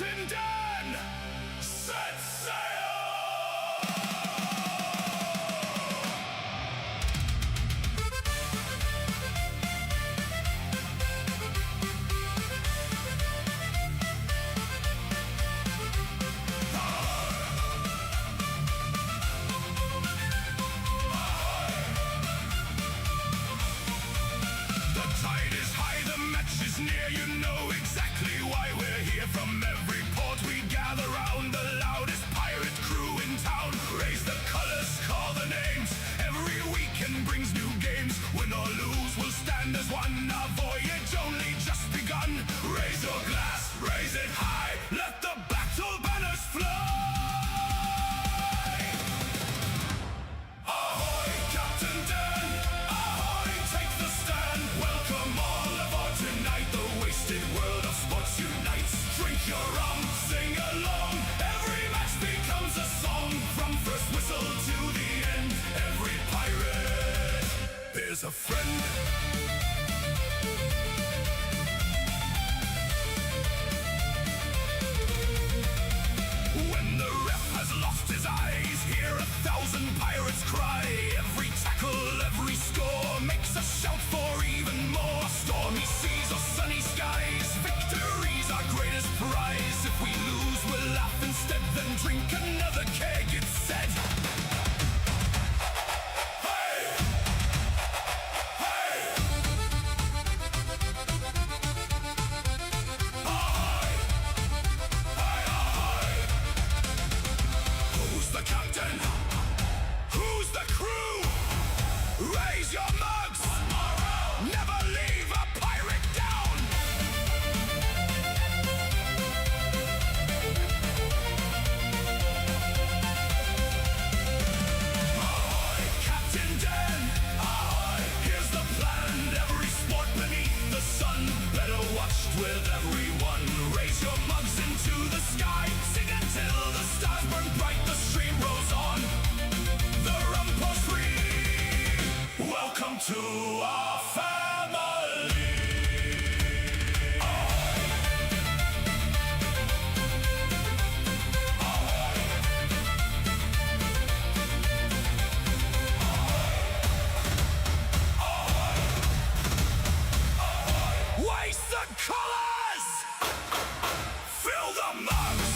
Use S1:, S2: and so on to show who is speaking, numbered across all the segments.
S1: Captain Dan, set sail! The tide is high, the match is near, you know exactly why we're here. From every port we gather round, the loudest pirate crew in town. Raise the colors, call the names, every weekend brings new games. Win or lose, we'll stand as one, our voyage only just begun. Raise your glass, raise it high, let the battle banners fly. Ahoy, Captain Dan, ahoy, take the stand. Welcome all aboard tonight, the wasted world of sports unites. Drink your rum, sing along, every match becomes a song. From first whistle to the end, every pirate is a friend. When the ref has lost his eyes, hear 1,000 pirates cry. Every tackle, every score makes a shout for even more. Stormy seas or sunny skies, victory's our greatest prize. If we lose, we'll laugh instead, then drink another keg, it's said. Hey! Hey! Ahoy! Hey, ahoy! Who's the captain? Who's the crew? Raise your mugs! Never leave a pirate down! Ahoy, Captain Dan! Ahoy, here's the plan. Every sport beneath the sun, better watched with everyone. Raise your mugs into the sky, sing until the stars burn bright, the stream rolls on. The rum pours free. Welcome to our family. Waste the colors! Fill the mugs!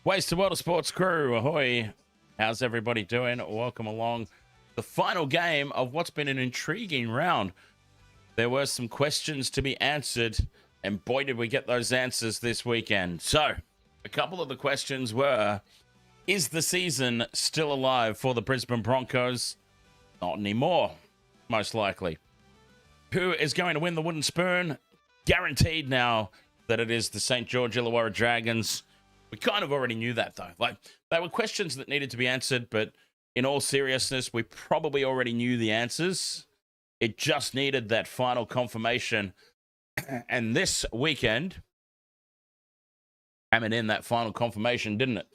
S2: Wasted World of Sports crew, ahoy. How's everybody doing? Welcome along. The final game of what's been an intriguing round. There were some questions to be answered, and boy, did we get those answers this weekend. So, a couple of the questions were, is the season still alive for the Brisbane Broncos? Not anymore, most likely. Who is going to win the wooden spoon? Guaranteed now that it is the St. George Illawarra Dragons. We kind of already knew that, though. Like, they were questions that needed to be answered, but in all seriousness, we probably already knew the answers. It just needed that final confirmation. And this weekend, hammered in that final confirmation, didn't it?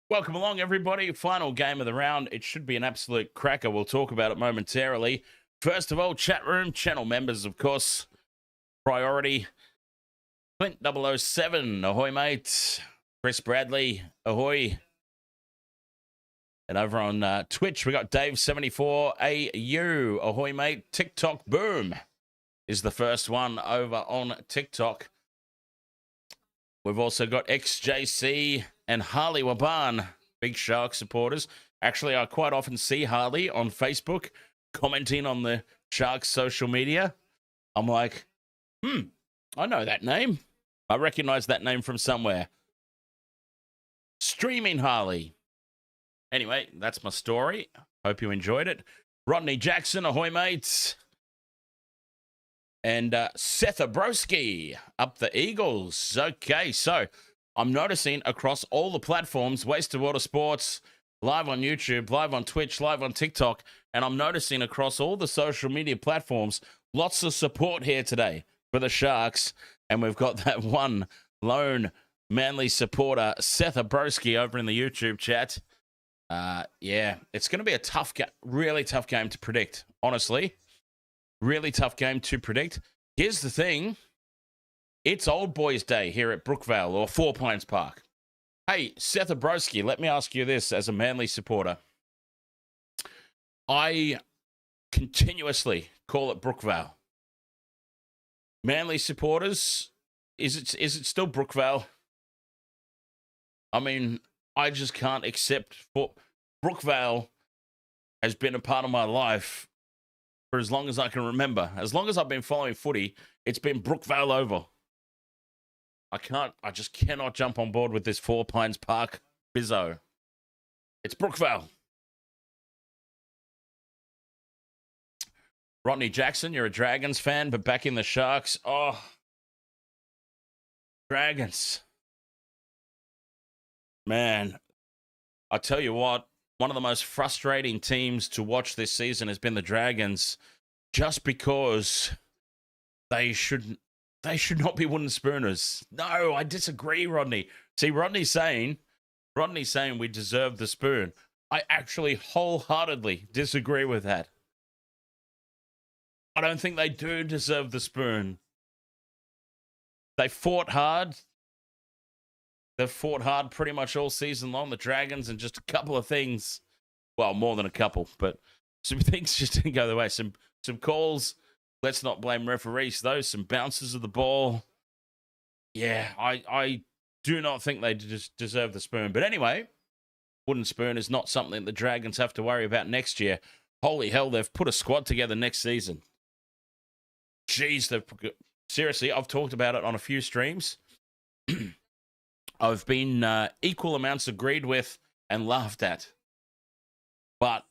S2: Welcome along, everybody. Final game of the round. It should be an absolute cracker. We'll talk about it momentarily. First of all, chat room, channel members, of course, priority. Clint 007, ahoy, mate. Chris Bradley, ahoy. And over on Twitch, we got Dave74AU, ahoy, mate. TikTok boom is the first one over on TikTok. We've also got XJC and Harley Waban, big Shark supporters. Actually, I quite often see Harley on Facebook commenting on the Sharks social media. I'm like, I know that name. I recognize that name from somewhere. Streaming Harley. Anyway, that's my story. Hope you enjoyed it. Rodney Jackson, ahoy, mates. And Seth Abrowski, up the Eagles. Okay, so I'm noticing across all the platforms, Wasted Water Sports, live on YouTube, live on Twitch, live on TikTok, and I'm noticing across all the social media platforms, lots of support here today for the Sharks. And we've got that one lone Manly supporter, Seth Abrowski, over in the YouTube chat. Yeah, it's going to be a tough game, really tough game to predict, honestly. Really tough game to predict. Here's the thing. It's Old Boys Day here at Brookvale or Four Pines Park. Hey, Seth Abrowski, let me ask you this as a Manly supporter. I continuously call it Brookvale. Manly supporters, is it still Brookvale? I mean, I just can't accept Brookvale has been a part of my life for as long as I can remember. As long as I've been following footy, it's been Brookvale over. I just cannot jump on board with this Four Pines Park bizzo. It's Brookvale. Rodney Jackson, you're a Dragons fan, but back in the Sharks. Oh, Dragons. Man, I tell you what, one of the most frustrating teams to watch this season has been the Dragons, just because they should not be wooden spooners. No, I disagree, Rodney. See, Rodney's saying we deserve the spoon. I actually wholeheartedly disagree with that. I don't think they do deserve the spoon. They fought hard. They've fought hard pretty much all season long, the Dragons, and just a couple of things. Well, more than a couple, but some things just didn't go their way. Some calls. Let's not blame referees, though. Some bounces of the ball. Yeah, I do not think they just deserve the spoon. But anyway, wooden spoon is not something the Dragons have to worry about next year. Holy hell, they've put a squad together next season. Jeez, seriously, I've talked about it on a few streams. I've been equal amounts agreed with and laughed at. But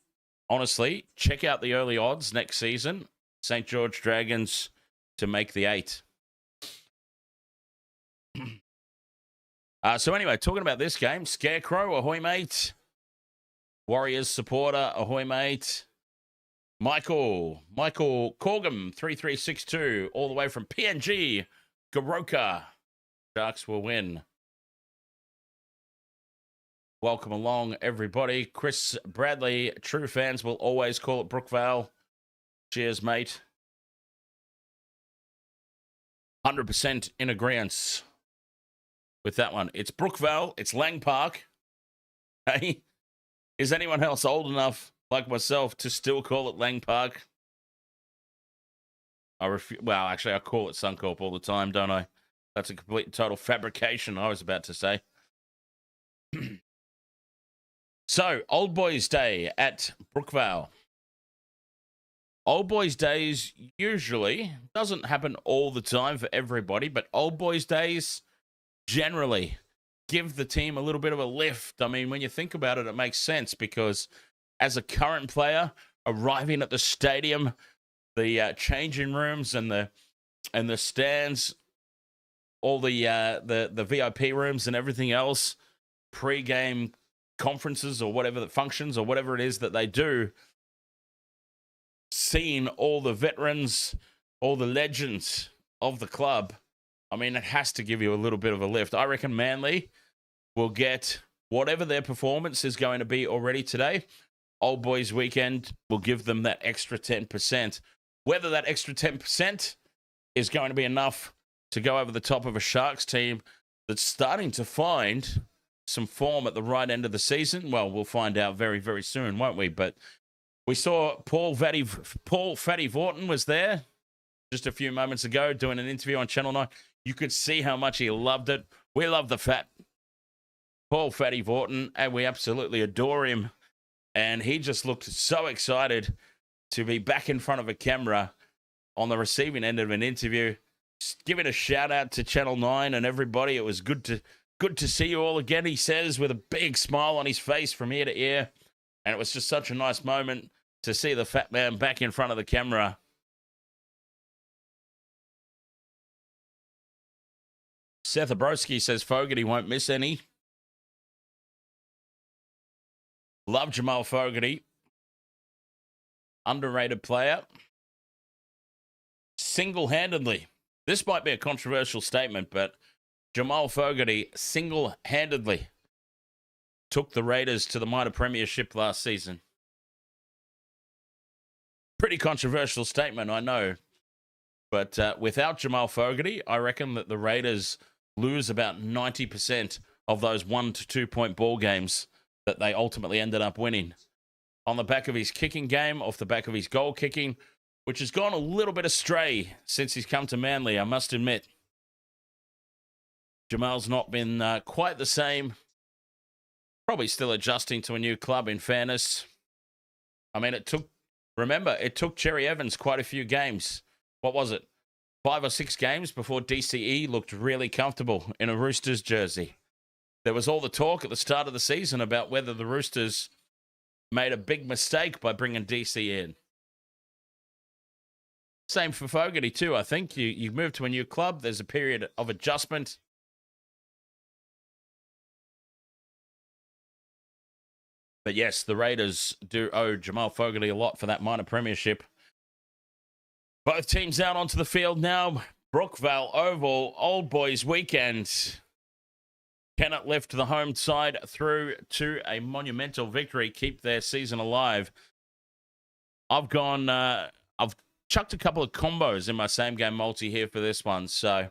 S2: honestly, check out the early odds next season. St. George Dragons to make the 8. So anyway, talking about this game, Scarecrow, ahoy, mate. Warriors supporter, ahoy, mate. Michael Corgum, 3362, all the way from PNG, Goroka. Sharks will win. Welcome along, everybody. Chris Bradley, true fans will always call it Brookvale. Cheers, mate. 100% in agreement with that one. It's Brookvale. It's Lang Park. Hey, is anyone else old enough, like myself, to still call it Lang Park? Well, actually, I call it Suncorp all the time, don't I? That's a complete and total fabrication, I was about to say. So, Old Boys Day at Brookvale. Old Boys Days usually doesn't happen all the time for everybody, but Old Boys Days generally give the team a little bit of a lift. I mean, when you think about it, it makes sense because as a current player arriving at the stadium, the changing rooms and the stands, all the VIP rooms and everything else, pre-game conferences or whatever the functions or whatever it is that they do, seeing all the veterans, all the legends of the club, I mean, it has to give you a little bit of a lift. I reckon Manly will get whatever their performance is going to be already today. Old Boys Weekend will give them that extra 10%. Whether that extra 10% is going to be enough to go over the top of a Sharks team that's starting to find some form at the right end of the season, well, we'll find out very, very soon, won't we? But we saw Paul Fatty Vaughton was there just a few moments ago doing an interview on Channel 9. You could see how much he loved it. We love the fat Paul Fatty Vaughton, and we absolutely adore him. And he just looked so excited to be back in front of a camera on the receiving end of an interview. Just giving a shout out to Channel 9 and everybody. It was good to see you all again, he says, with a big smile on his face from ear to ear. And it was just such a nice moment to see the fat man back in front of the camera. Seth Abrosky says Fogarty won't miss any. Love Jamal Fogarty. Underrated player. Single-handedly. This might be a controversial statement, but Jamal Fogarty single-handedly took the Raiders to the minor premiership last season. Pretty controversial statement, I know. But without Jamal Fogarty, I reckon that the Raiders lose about 90% of those 1 to 2 point ball games that they ultimately ended up winning. On the back of his kicking game, off the back of his goal kicking, which has gone a little bit astray since he's come to Manly, I must admit. Jamal's not been quite the same. Probably still adjusting to a new club, in fairness. I mean, it took Cherry Evans quite a few games. What was it? 5 or 6 games before DCE looked really comfortable in a Roosters jersey. There was all the talk at the start of the season about whether the Roosters made a big mistake by bringing DC in. Same for Fogarty too, I think. You move to a new club, there's a period of adjustment. But yes, the Raiders do owe Jamal Fogarty a lot for that minor premiership. Both teams out onto the field now. Brookvale Oval, Old Boys Weekend. Cannot lift the home side through to a monumental victory, keep their season alive. I've chucked a couple of combos in my same game multi here for this one. So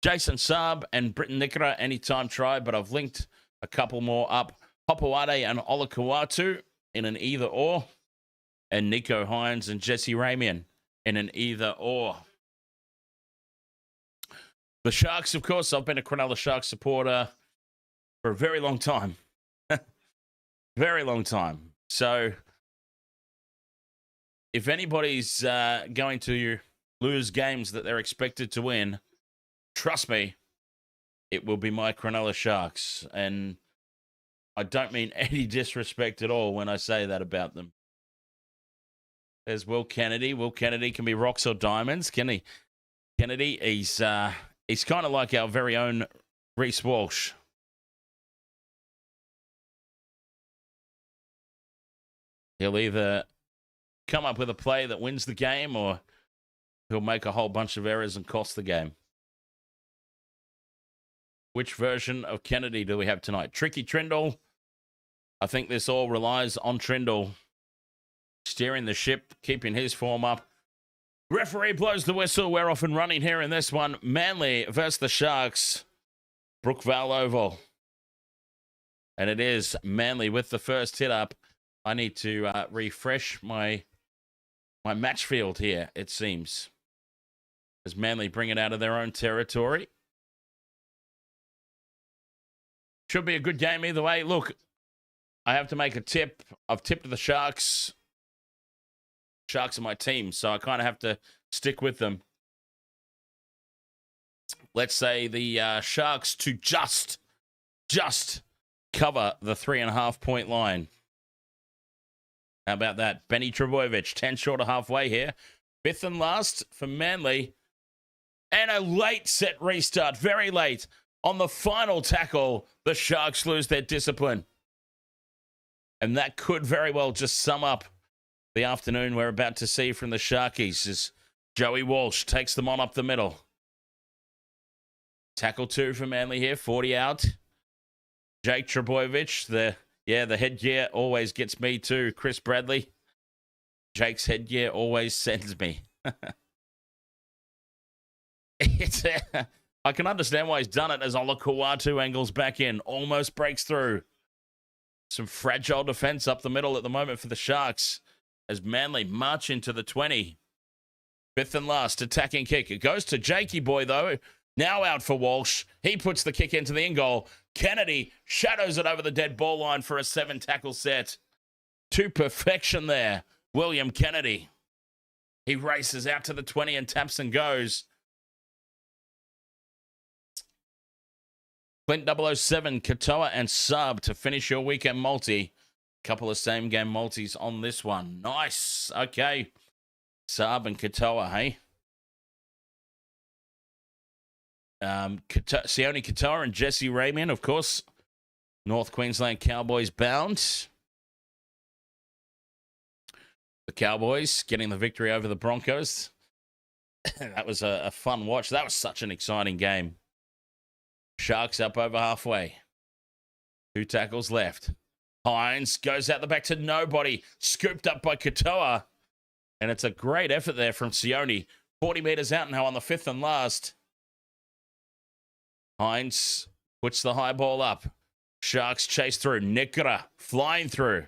S2: Jason Saab and Britton Nikora anytime try, but I've linked a couple more up. Hopoate and Olakauatu in an either or, and Nico Hines and Jesse Ramian in an either or. The Sharks, of course, I've been a Cronulla Sharks supporter for a very long time. Very long time. So if anybody's going to lose games that they're expected to win, trust me, it will be my Cronulla Sharks. And I don't mean any disrespect at all when I say that about them. There's Will Kennedy. Will Kennedy can be rocks or diamonds. Kennedy, he's kind of like our very own Reece Walsh. He'll either come up with a play that wins the game or he'll make a whole bunch of errors and cost the game. Which version of Kennedy do we have tonight? Tricky Trindle. I think this all relies on Trindle steering the ship, keeping his form up. Referee blows the whistle. We're off and running here in this one. Manly versus the Sharks. Brookvale Oval. And it is Manly with the first hit up. I need to refresh my match field here, it seems. As Manly bring it out of their own territory. Should be a good game either way. Look, I have to make a tip. I've tipped the Sharks. Sharks are my team, so I kind of have to stick with them. Let's say the Sharks to just cover the 3.5 point line. How about that? Benny Trebojevic, 10 short of halfway here. 5th and last for Manly. And a late set restart, very late. On the final tackle, the Sharks lose their discipline. And that could very well just sum up the afternoon we're about to see from the Sharkies as Joey Walsh takes them on up the middle. Tackle 2 for Manly here, 40 out. Jake Trbojevic, the headgear always gets me too. Chris Bradley, Jake's headgear always sends me. I can understand why he's done it as Olakau'atu angles back in. Almost breaks through. Some fragile defense up the middle at the moment for the Sharks as Manly march into the 20. Fifth and last attacking kick. It goes to Jakey boy, though. Now out for Walsh. He puts the kick into the in-goal. Kennedy shadows it over the dead ball line for a 7-tackle set. To perfection there, William Kennedy. He races out to the 20 and taps and goes. Clint 007, Katoa and Sub to finish your weekend multi. Couple of same-game multis on this one. Nice. Okay. Sub and Katoa, hey? Sione Katoa and Jesse Ramian, of course. North Queensland Cowboys bound. The Cowboys getting the victory over the Broncos. That was a fun watch. That was such an exciting game. Sharks up over halfway. 2 tackles left. Hines goes out the back to nobody. Scooped up by Katoa. And it's a great effort there from Sione. 40 meters out now on the 5th and last. Hines puts the high ball up. Sharks chase through. Nikora flying through.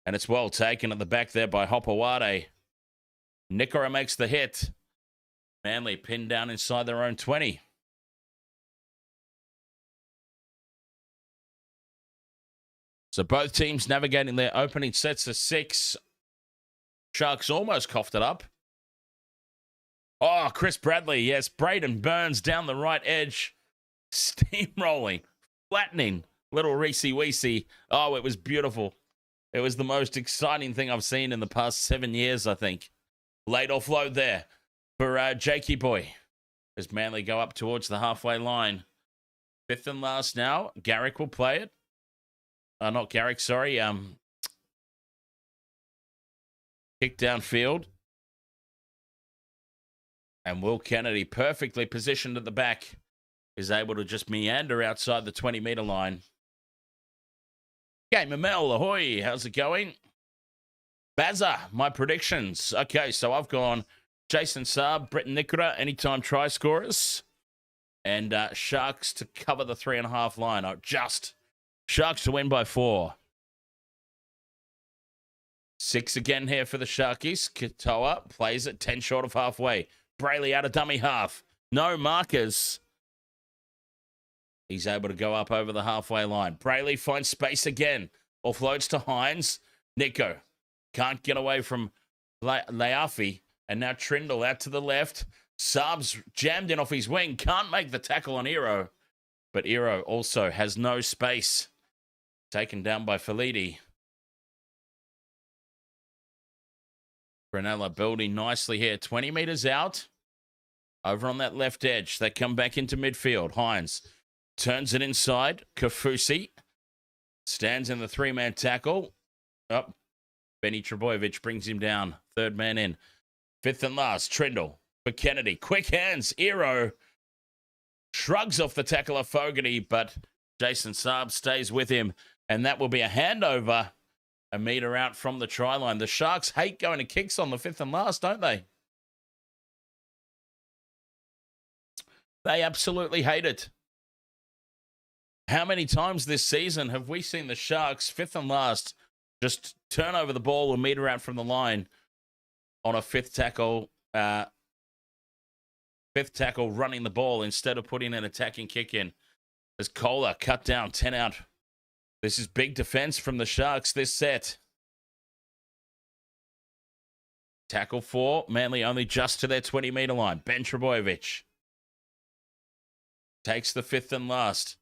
S2: And it's well taken at the back there by Hopewade. Nikora makes the hit. Manly pinned down inside their own 20. So both teams navigating their opening sets of 6. Sharks almost coughed it up. Oh, Chris Bradley. Yes, Braden Burns down the right edge. Steamrolling. Flattening. Little Reese-Weesey. Oh, it was beautiful. It was the most exciting thing I've seen in the past 7 years, I think. Late offload there for Jakey boy. As Manly go up towards the halfway line. 5th and last now. Garrick will play it. Not Garrick, sorry. Kick downfield. And Will Kennedy, perfectly positioned at the back, is able to just meander outside the 20-meter line. Game Mel, ahoy. How's it going? Bazza, my predictions. Okay, so I've gone Jason Saab, Britton Nikora, anytime try scorers. And Sharks to cover the 3.5 line. Sharks to win by 4. 6 again here for the Sharkies. Katoa plays it 10 short of halfway. Brayley out of dummy half. No markers. He's able to go up over the halfway line. Brayley finds space again. Offloads to Hines. Nico can't get away from Leafi. And now Trindle out to the left. Subs jammed in off his wing. Can't make the tackle on Ero. But Ero also has no space. Taken down by Felidi. Brunella building nicely here. 20 meters out. Over on that left edge. They come back into midfield. Hines turns it inside. Kafusi stands in the 3-man tackle. Up. Benny Trbojevic brings him down. 3rd man in. 5th and last. Trindle for Kennedy. Quick hands. Ero shrugs off the tackle of Fogarty, but Jason Saab stays with him. And that will be a handover a meter out from the try line. The Sharks hate going to kicks on the 5th and last, don't they? They absolutely hate it. How many times this season have we seen the Sharks, 5th and last, just turn over the ball a meter out from the line on a 5th tackle, running the ball instead of putting an attacking kick in? As Kohler cut down, 10 out. This is big defense from the Sharks this set. Tackle 4, Manly only just to their 20-meter line. Ben Trbojevic takes the 5th and last.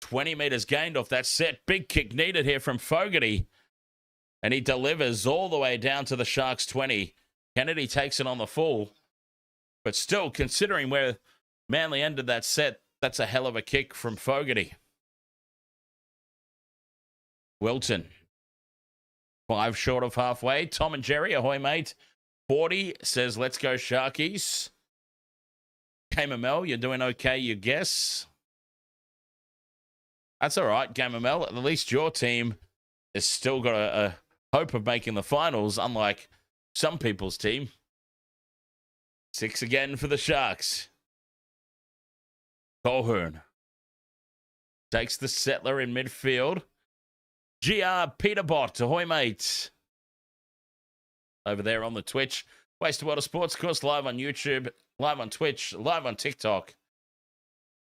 S2: 20 meters gained off that set. Big kick needed here from Fogarty. And he delivers all the way down to the Sharks 20. Kennedy takes it on the full. But still, considering where Manly ended that set, that's a hell of a kick from Fogarty. Wilton 5 short of halfway. Tom and Jerry, ahoy, mate. 40 says, let's go Sharkies. Gamamel, you're doing okay, you guess. That's all right, Gamamel. At least your team has still got a hope of making the finals, unlike some people's team. 6 again for the Sharks. Colhern takes the settler in midfield. GR Peterbot, ahoy, mate. Over there on the Twitch. Waste of Water Sports, of course, live on YouTube, live on Twitch, live on TikTok.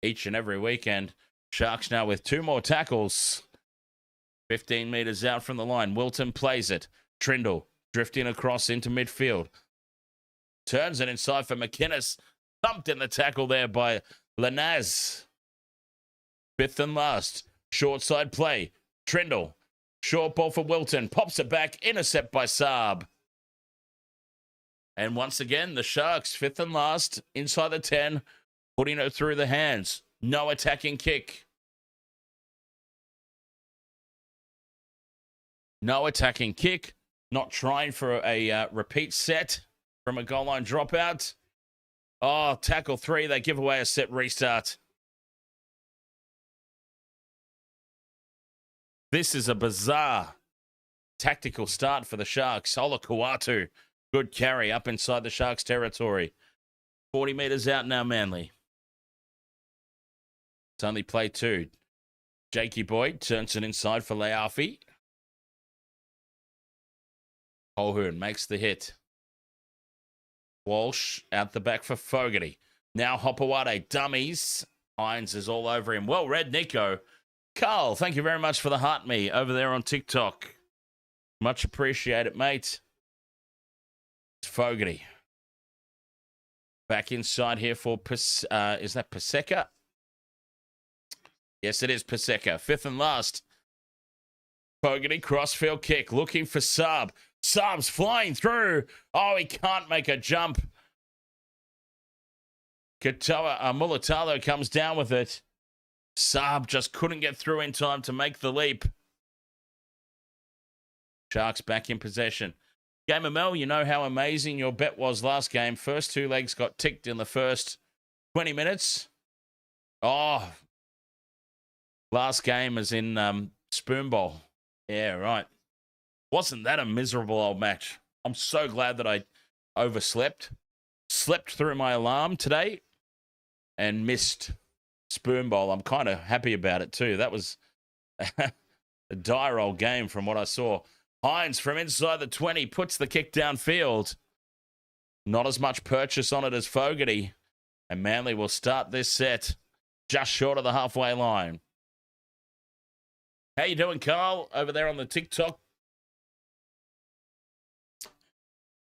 S2: Each and every weekend. Sharks now with 2 more tackles. 15 meters out from the line. Wilton plays it. Trindle drifting across into midfield. Turns it inside for McInnes. Thumped in the tackle there by Lanaz. 5th and last. Short side play. Trindle. Short ball for Wilton. Pops it back. Intercept by Saab. And once again, the Sharks, 5th and last, inside the 10, putting it through the hands. No attacking kick. No attacking kick. Not trying for a repeat set from a goal line dropout. Oh, tackle 3. They give away a set restart. This is a bizarre tactical start for the Sharks. Ola Kuatu. Good carry up inside the Sharks' territory. 40 meters out now, Manly. It's only play 2. Jakey Boyd turns it inside for Leafi. Colhern makes the hit. Walsh out the back for Fogarty. Now Hopewade dummies. Hines is all over him. Well read, Nico. Carl, thank you very much for the heart me over there on TikTok. Much appreciated, mate. It's Fogarty. Back inside here for, is that Paseka? Yes, it is Paseka. 5th and last. Fogarty, crossfield kick, looking for Saab. Saab's flying through. Oh, he can't make a jump. Mulatalo comes down with it. Saab just couldn't get through in time to make the leap. Sharks back in possession. Gamamel, you know how amazing your bet was last game. First 2 legs got ticked in the first 20 minutes. Oh, last game is in Spoon Bowl. Yeah, right. Wasn't that a miserable old match? I'm so glad that I overslept. Slept through my alarm today and missed Spoon Bowl. I'm kind of happy about it too. That was a dire old game from what I saw. Hines from inside the 20 puts the kick downfield. Not as much purchase on it as Fogarty. And Manly will start this set just short of the halfway line. How you doing, Carl? Over there on the TikTok.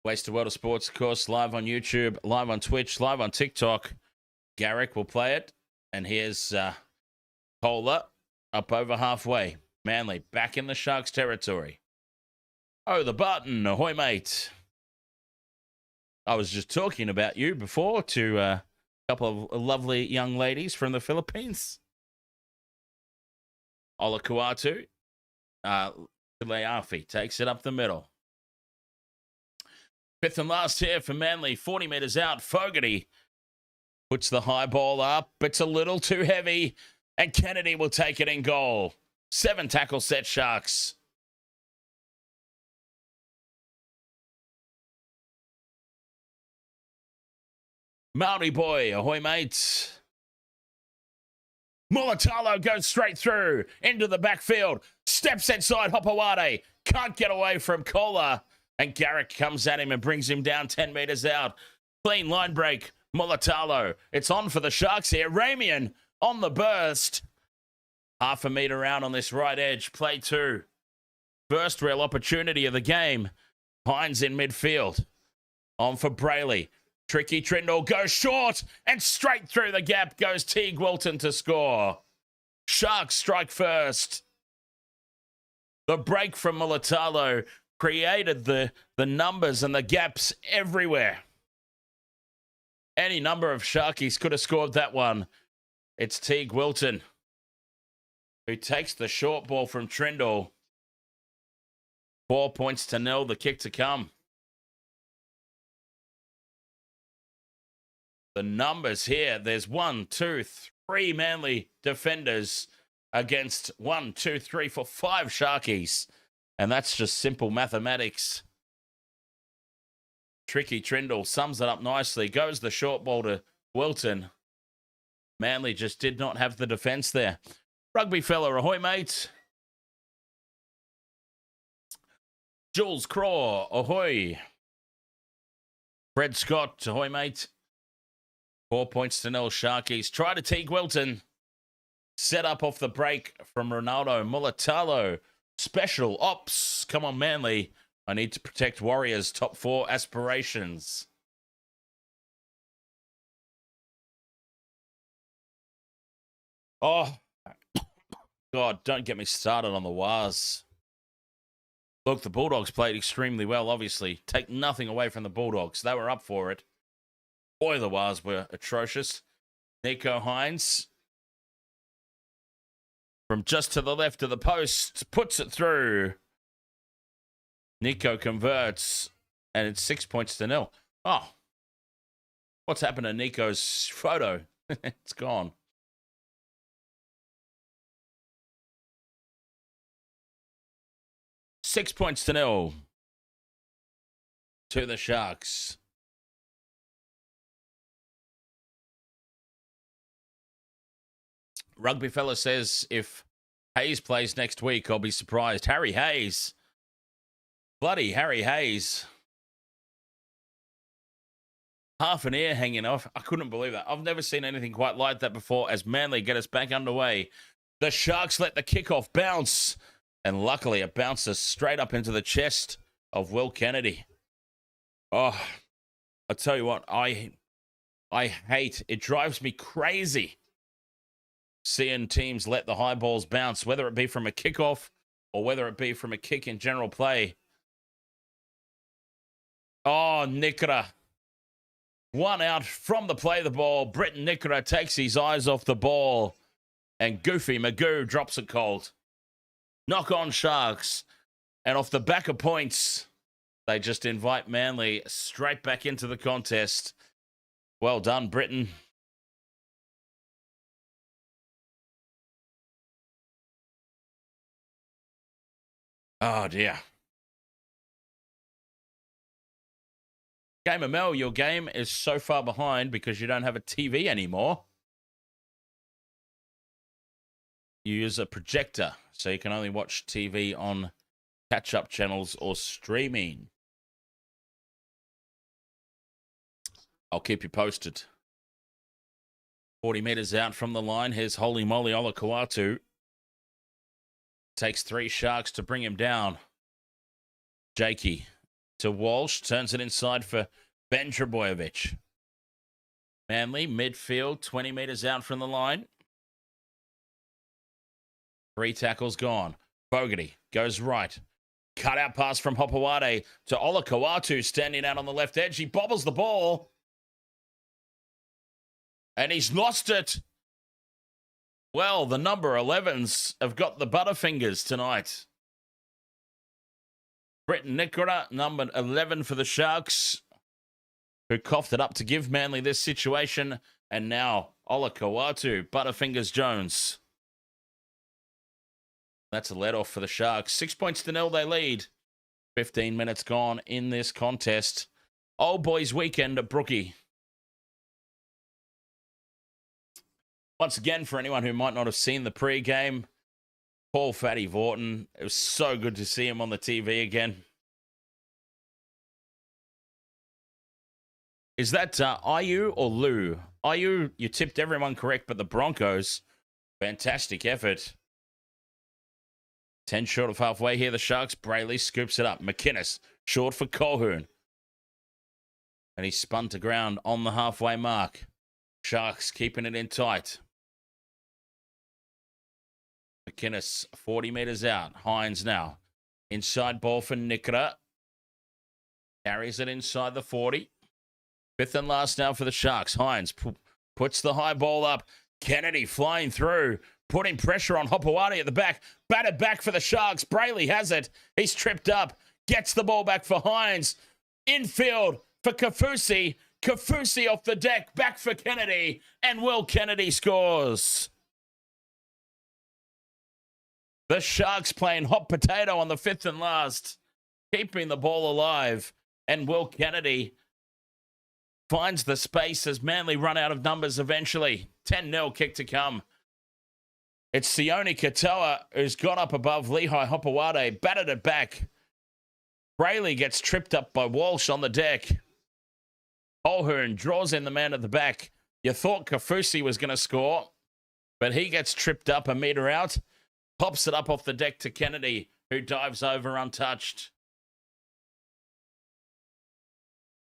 S2: Waste of World of Sports, of course, live on YouTube, live on Twitch, live on TikTok. Garrick will play it. And here's Kohler up over halfway. Manly back in the Sharks' territory. Oh, the button. Ahoy, mate. I was just talking about you before to a couple of lovely young ladies from the Philippines. Ola Kuatu. Leafi takes it up the middle. 5th and last here for Manly. 40 meters out. Fogarty puts the high ball up. It's a little too heavy. And Kennedy will take it in goal. 7 tackle set Sharks. Maori boy, ahoy, mates. Mulatalo goes straight through into the backfield. Steps inside Hopewade. Can't get away from Kohler. And Garrick comes at him and brings him down 10 meters out. Clean line break. Mulatalo. It's on for the Sharks here. Ramian on the burst. Half a meter out on this right edge. Play 2. First real opportunity of the game. Hines in midfield. On for Brayley. Tricky Trindle goes short and straight through the gap goes Teague Wilton to score. Sharks strike first. The break from Mulatalo created the numbers and the gaps everywhere. Any number of Sharkies could have scored that one. It's Teague Wilton who takes the short ball from Trindle 4 points to nil, the kick to come. The numbers here, there's 1, 2, 3 Manly defenders against 1, 2, 3, 4, 5 Sharkies. And that's just simple mathematics. Tricky Trindle sums it up nicely. Goes the short ball to Wilton. Manly just did not have the defense there. Rugby fella, ahoy, mate. Jules Craw, ahoy. Fred Scott, ahoy, mate. 4 points to nil, Sharkies. Try to Teague Wilton. Set up off the break from Ronaldo Mulatalo. Special ops. Come on, Manly. I need to protect Warriors' top 4 aspirations. Oh, God, don't get me started on the Wars. Look, the Bulldogs played extremely well, obviously. Take nothing away from the Bulldogs. They were up for it. Boy, the Wars were atrocious. Nico Hines, from just to the left of the post, puts it through. Nico converts, and it's 6 points to nil. Oh, what's happened to Nico's photo? It's gone. Six points to nil to the Sharks. Rugby fella says if Hayes plays next week, I'll be surprised. Harry Hayes. Bloody Harry Hayes. Half an ear hanging off. I couldn't believe that. I've never seen anything quite like that before as Manly get us back underway. The Sharks let the kickoff bounce. And luckily, it bounces straight up into the chest of Will Kennedy. Oh, I tell you what, I hate, it drives me crazy seeing teams let the high balls bounce, whether it be from a kickoff or whether it be from a kick in general play. Oh, Nikora. One out from the play of the ball. Britton Nikora takes his eyes off the ball. And Goofy Magoo drops it cold. Knock on Sharks. And off the back of points, they just invite Manly straight back into the contest. Well done, Britton. Oh, dear. Gamer Mel, your game is so far behind because you don't have a TV anymore. You use a projector, so you can only watch TV on catch-up channels or streaming. I'll keep you posted. 40 meters out from the line. Here's Holy Moly Olakau'atu. Takes 3 Sharks to bring him down. Jakey to Walsh. Turns it inside for Ben Trebojevic. Manly, midfield, 20 meters out from the line. 3 tackles gone. Fogarty goes right. Cut out pass from Hopewade to Olakau'atu standing out on the left edge. He bobbles the ball. And he's lost it. Well, the number 11s have got the butterfingers tonight. Britton Nikora, number 11 for the Sharks, who coughed it up to give Manly this situation. And now Olakau'atu, Butterfingers Jones. That's a let-off for the Sharks. 6 points to nil, they lead. 15 minutes gone in this contest. Old Boys Weekend at Brookie. Once again, for anyone who might not have seen the pre-game, Paul Fatty Vorton. It was so good to see him on the TV again. Is that IU or Lou? IU, you tipped everyone correct, but the Broncos, fantastic effort. 10 short of halfway here, the Sharks. Brayley scoops it up. McInnes, short for Colhoun. And he spun to ground on the halfway mark. Sharks keeping it in tight. McInnes, 40 meters out. Hines now. Inside ball for Nikora. Carries it inside the 40. 5th and last now for the Sharks. Hines puts the high ball up. Kennedy flying through. putting pressure on Hopewadi at the back. Batted back for the Sharks. Brayley has it. He's tripped up. Gets the ball back for Hines. Infield for Kafusi. Kafusi off the deck. Back for Kennedy. And Will Kennedy scores. The Sharks playing hot potato on the 5th and last. Keeping the ball alive. And Will Kennedy finds the space as Manly run out of numbers eventually. 10-0 kick to come. It's Sione Katoa who's got up above Lehigh Hopewadi, batted it back. Brayley gets tripped up by Walsh on the deck. Colquhoun draws in the man at the back. You thought Kafusi was going to score, but he gets tripped up a metre out. Pops it up off the deck to Kennedy, who dives over untouched.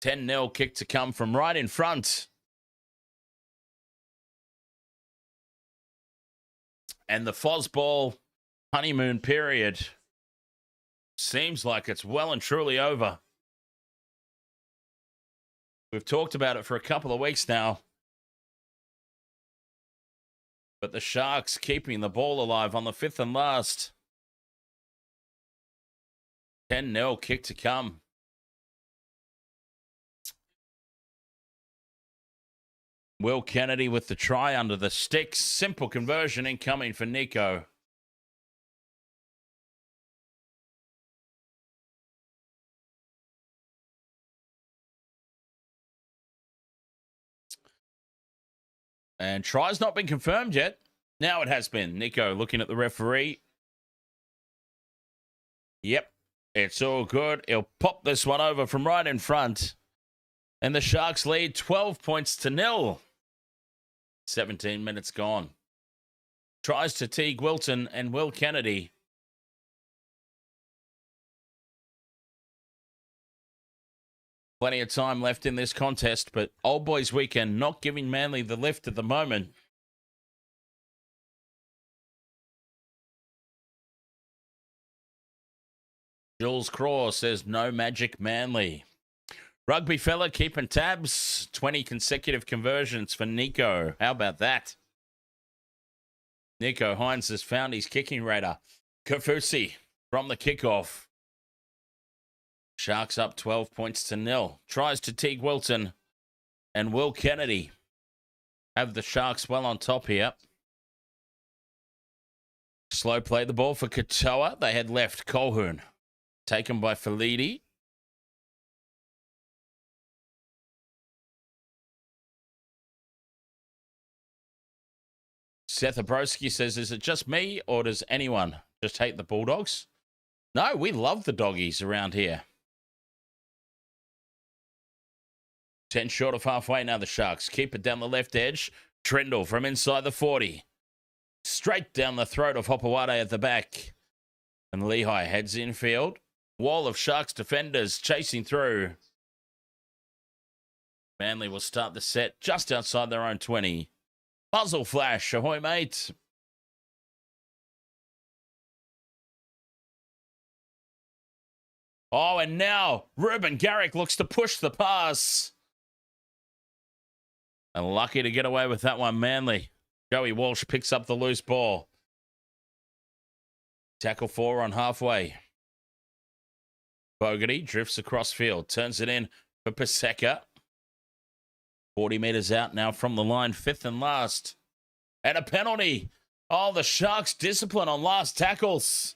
S2: 10-0 kick to come from right in front. And the Fosball honeymoon period seems like it's well and truly over. We've talked about it for a couple of weeks now. But the Sharks keeping the ball alive on the 5th and last. 10-0 kick to come. Will Kennedy with the try under the sticks. Simple conversion incoming for Nico. And try's not been confirmed yet. Now it has been. Nico looking at the referee. Yep, it's all good. He'll pop this one over from right in front. And the Sharks lead 12 points to 0. 17 minutes gone. Tries to Teague Wilton and Will Kennedy. Plenty of time left in this contest, but Old Boys Weekend not giving Manly the lift at the moment. Jules Craw says no magic Manly. Rugby fella keeping tabs. 20 consecutive conversions for Nico. How about that? Nico Hines has found his kicking radar. Kafusi from the kickoff. Sharks up 12 points to 0. Tries to Teague Wilton and Will Kennedy. Have the Sharks well on top here. Slow play the ball for Katoa. They head left. Colquhoun. Taken by Felidi. Seth Abrowski says, is it just me or does anyone just hate the Bulldogs? No, we love the doggies around here. 10 short of halfway now, the Sharks. Keep it down the left edge. Trindle from inside the 40. Straight down the throat of Hopewadi at the back. And Lehigh heads infield. Wall of Sharks defenders chasing through. Manly will start the set just outside their own 20. Muzzle flash. Ahoy, mate. Oh, and now Ruben Garrick looks to push the pass. And lucky to get away with that one, Manly. Joey Walsh picks up the loose ball. Tackle 4 on halfway. Fogarty drifts across field. Turns it in for Paseka. 40 metres out now from the line. 5th and last. And a penalty. Oh, the Sharks discipline on last tackles.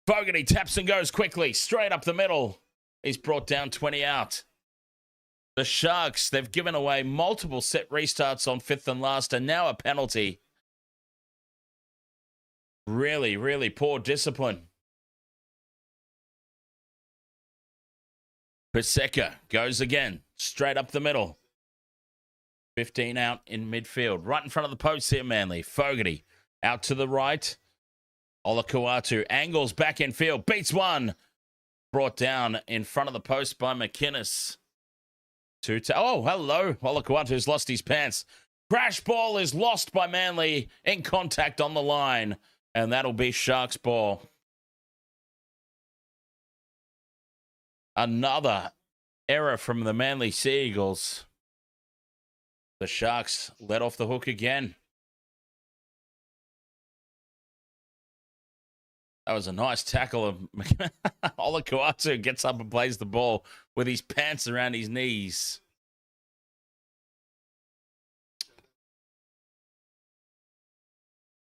S2: Fogarty taps and goes quickly. Straight up the middle. He's brought down 20 out. The Sharks, they've given away multiple set restarts on 5th and last, and now a penalty. Really, really poor discipline. Paseka goes again, straight up the middle. 15 out in midfield. Right in front of the post here, Manly. Fogarty out to the right. Olakuatu angles back in field. Beats one. Brought down in front of the post by McInnes. Oh, hello. Olakuatu's lost his pants. Crash ball is lost by Manly in contact on the line. And that'll be Sharks ball. Another error from the Manly Sea Eagles. The Sharks let off the hook again. That was a nice tackle of Olakau'atu gets up and plays the ball with his pants around his knees.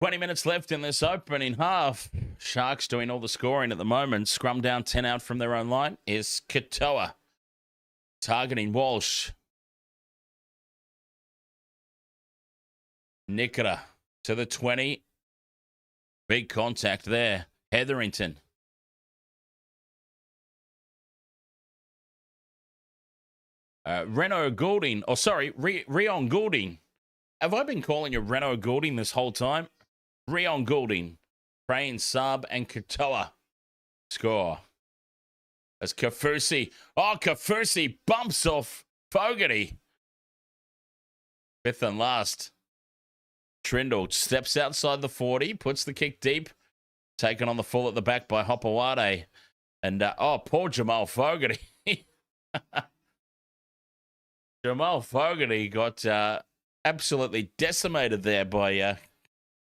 S2: $20 left in this opening half. Sharks doing all the scoring at the moment. Scrum down 10 out from their own line is Katoa. Targeting Walsh. Nikora to the 20. Big contact there. Hetherington. Reno Goulding. Oh, sorry. Rion Goulding. Have I been calling you Reno Goulding this whole time? Rion Goulding. Crane, Sub, and Katoa score. As Kafusi. Oh, Kafusi bumps off Fogarty. Fifth and last. Trindle steps outside the 40, puts the kick deep, taken on the full at the back by Hopewade. And, poor Jamal Fogarty. Jamal Fogarty got absolutely decimated there by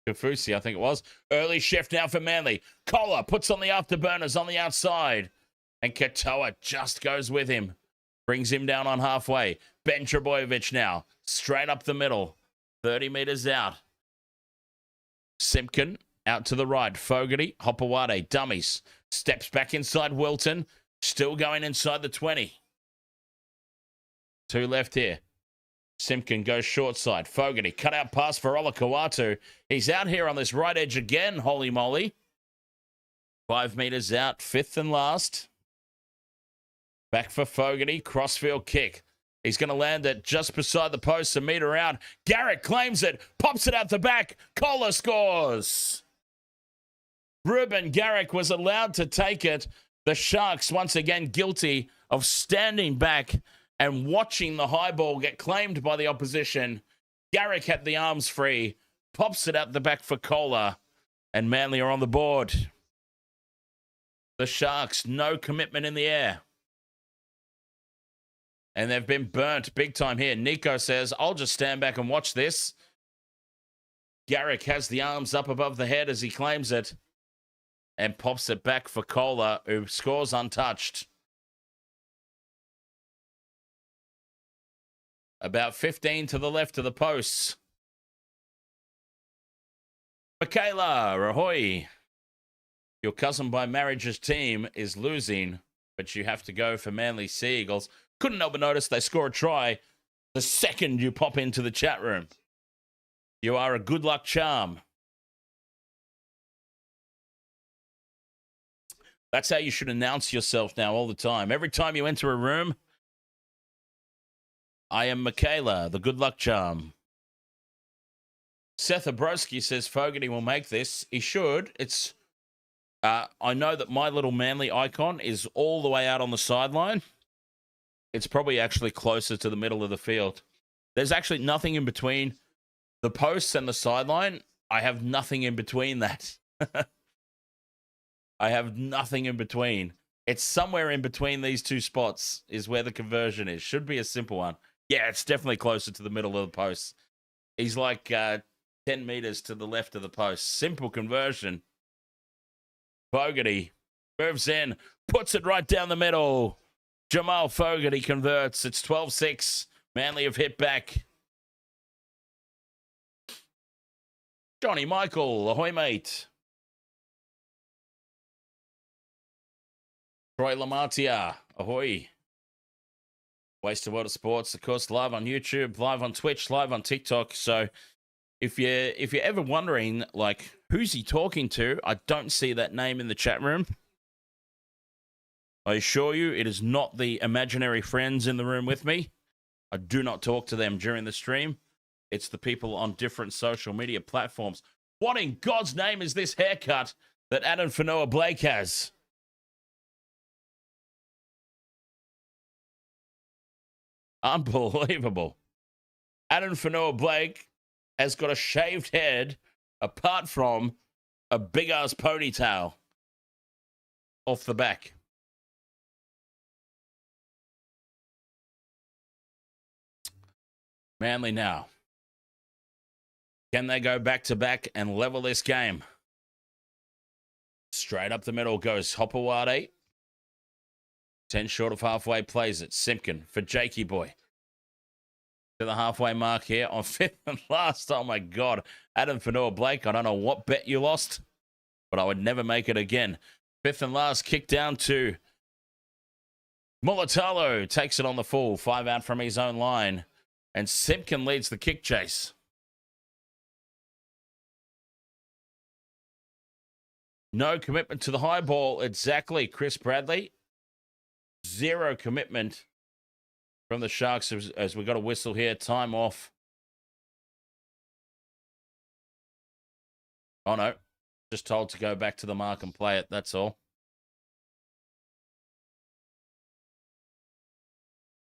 S2: Kafusi, I think it was. Early shift now for Manly. Collar puts on the afterburners on the outside. And Katoa just goes with him. Brings him down on halfway. Ben Trebojevic now. Straight up the middle. 30 meters out. Simpkin out to the right. Fogarty, Hopewade, dummies. Steps back inside Wilton. Still going inside the 20. Two left here. Simpkin goes short side. Fogarty, cut out pass for Olakau'atu. He's out here on this right edge again, holy moly. 5 meters out, fifth and last. Back for Fogarty, crossfield kick. He's going to land it just beside the post, a meter out. Garrick claims it, pops it out the back. Kohler scores. Ruben Garrick was allowed to take it. The Sharks once again guilty of standing back and watching the high ball get claimed by the opposition. Garrick had the arms free, pops it out the back for Kohler, and Manly are on the board. The Sharks, no commitment in the air. And they've been burnt big time here. Nico says, I'll just stand back and watch this. Garrick has the arms up above the head as he claims it and pops it back for Kohler, who scores untouched. About 15 to the left of the posts. Michaela, ahoy. Your cousin by marriage's team is losing, but you have to go for Manly Sea Eagles. Couldn't help but notice they score a try the second you pop into the chat room. You are a good luck charm. That's how you should announce yourself now all the time. Every time you enter a room, I am Michaela, the good luck charm. Seth Abrosky says Fogarty will make this. He should. It's. I know that my little Manly icon is all the way out on the sideline. It's probably actually closer to the middle of the field. There's actually nothing in between the posts and the sideline. I have nothing in between that. I have nothing in between. It's somewhere in between these two spots is where the conversion is. Should be a simple one. Yeah, it's definitely closer to the middle of the post. He's like 10 meters to the left of the post. Simple conversion. Fogarty moves in, puts it right down the middle. Jamal Fogarty converts. It's 12-6. Manly have hit back. Johnny Michael, ahoy, mate. Troy Lamartia, ahoy. Wasted World of Sports, of course, live on YouTube, live on Twitch, live on TikTok. So if you're ever wondering, like, who's he talking to, I don't see that name in the chat room. I assure you, it is not the imaginary friends in the room with me. I do not talk to them during the stream. It's the people on different social media platforms. What in God's name is this haircut that Adam Fanoa Blake has? Unbelievable. Adam Fanoa Blake has got a shaved head apart from a big-ass ponytail off the back. Manly now. Can they go back-to-back and level this game? Straight up the middle goes Hopewade. 10 short of halfway, plays it. Simpkin for Jakey boy. To the halfway mark here on 5th and last. Oh my God. Adam Fanua-Blake, I don't know what bet you lost, but I would never make it again. 5th and last, kick down to Mulatalo. Takes it on the full. 5 out from his own line. And Simpkin leads the kick chase. No commitment to the high ball. Exactly, Chris Bradley. Zero commitment from the Sharks as we got a whistle here. Time off. Oh, no. Just told to go back to the mark and play it. That's all.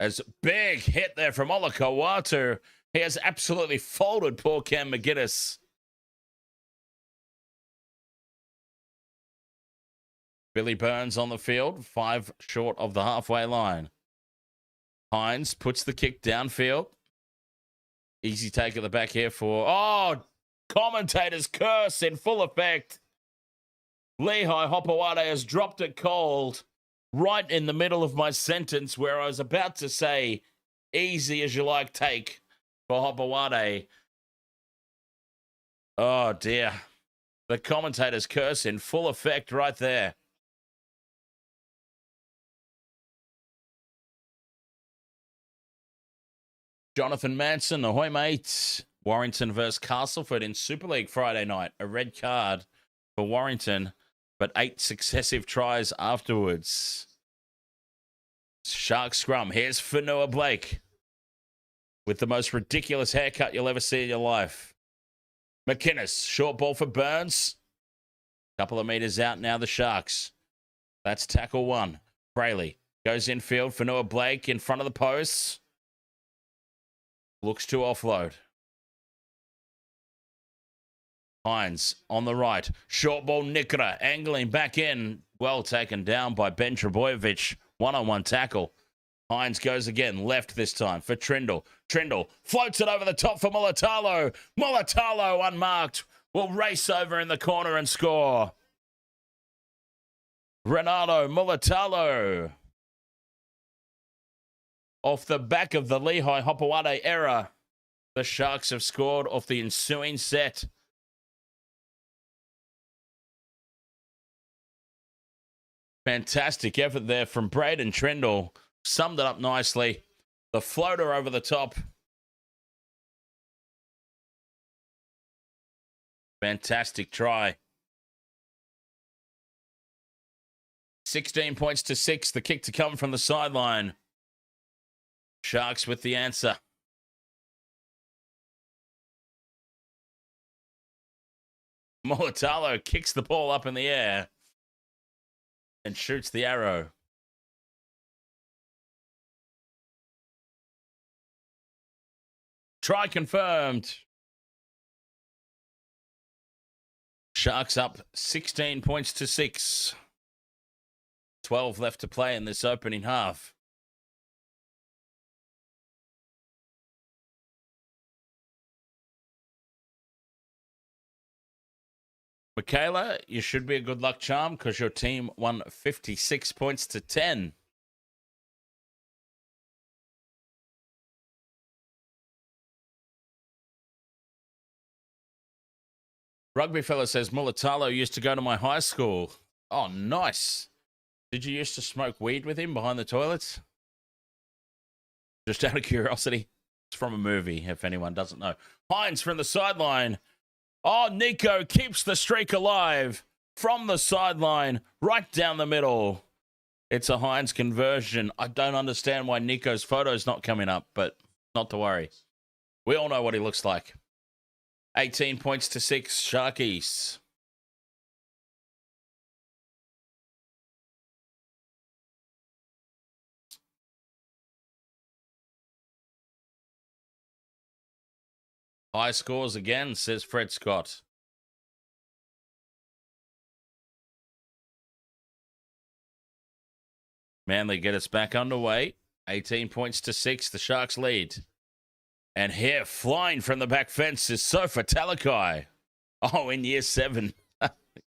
S2: As big hit there from Olakau'atu. He has absolutely folded poor Cam McGuinness. Billy Burns on the field, 5 short of the halfway line. Hines puts the kick downfield. Easy take at the back here for... Oh, commentator's curse in full effect. Lehigh Hopewade has dropped it cold right in the middle of my sentence where I was about to say, easy as you like take for Hopewade. Oh, dear. The commentator's curse in full effect right there. Jonathan Manson, ahoy mates. Warrington versus Castleford in Super League Friday night. A red card for Warrington, but 8 successive tries afterwards. Shark scrum. Here's Fanua-Blake with the most ridiculous haircut you'll ever see in your life. McInnes, short ball for Burns. Couple of meters out now, the Sharks. That's tackle 1. Brayley goes infield. Fanua-Blake in front of the posts. Looks to offload. Hines on the right. Short ball, Nikra angling back in. Well taken down by Ben Trebojevic. One-on-one tackle. Hines goes again. Left this time for Trindle. Trindle floats it over the top for Mulatalo. Mulatalo unmarked. Will race over in the corner and score. Renato Mulatalo. Off the back of the Lehigh Hopewade error, the Sharks have scored off the ensuing set. Fantastic effort there from Braden Trindle. Summed it up nicely. The floater over the top. Fantastic try. 16 points to 6. The kick to come from the sideline. Sharks with the answer. Mulatalo kicks the ball up in the air and shoots the arrow. Try confirmed. Sharks up 16 points to 6. 12 left to play in this opening half. Michaela, you should be a good luck charm because your team won 56 points to 10. Rugby fella says, Mulatalo used to go to my high school. Oh, nice. Did you used to smoke weed with him behind the toilets? Just out of curiosity. It's from a movie, if anyone doesn't know. Hines from the sideline. Oh, Nico keeps the streak alive from the sideline, right down the middle. It's a Hines conversion. I don't understand why Nico's photo's not coming up, but not to worry. We all know what he looks like. 18 points to 6, Sharkies. High scores again, says Fred Scott. Manly get us back underway. 18 points to 6. The Sharks lead. And here, flying from the back fence is Sofa Talakai. Oh, in year 7.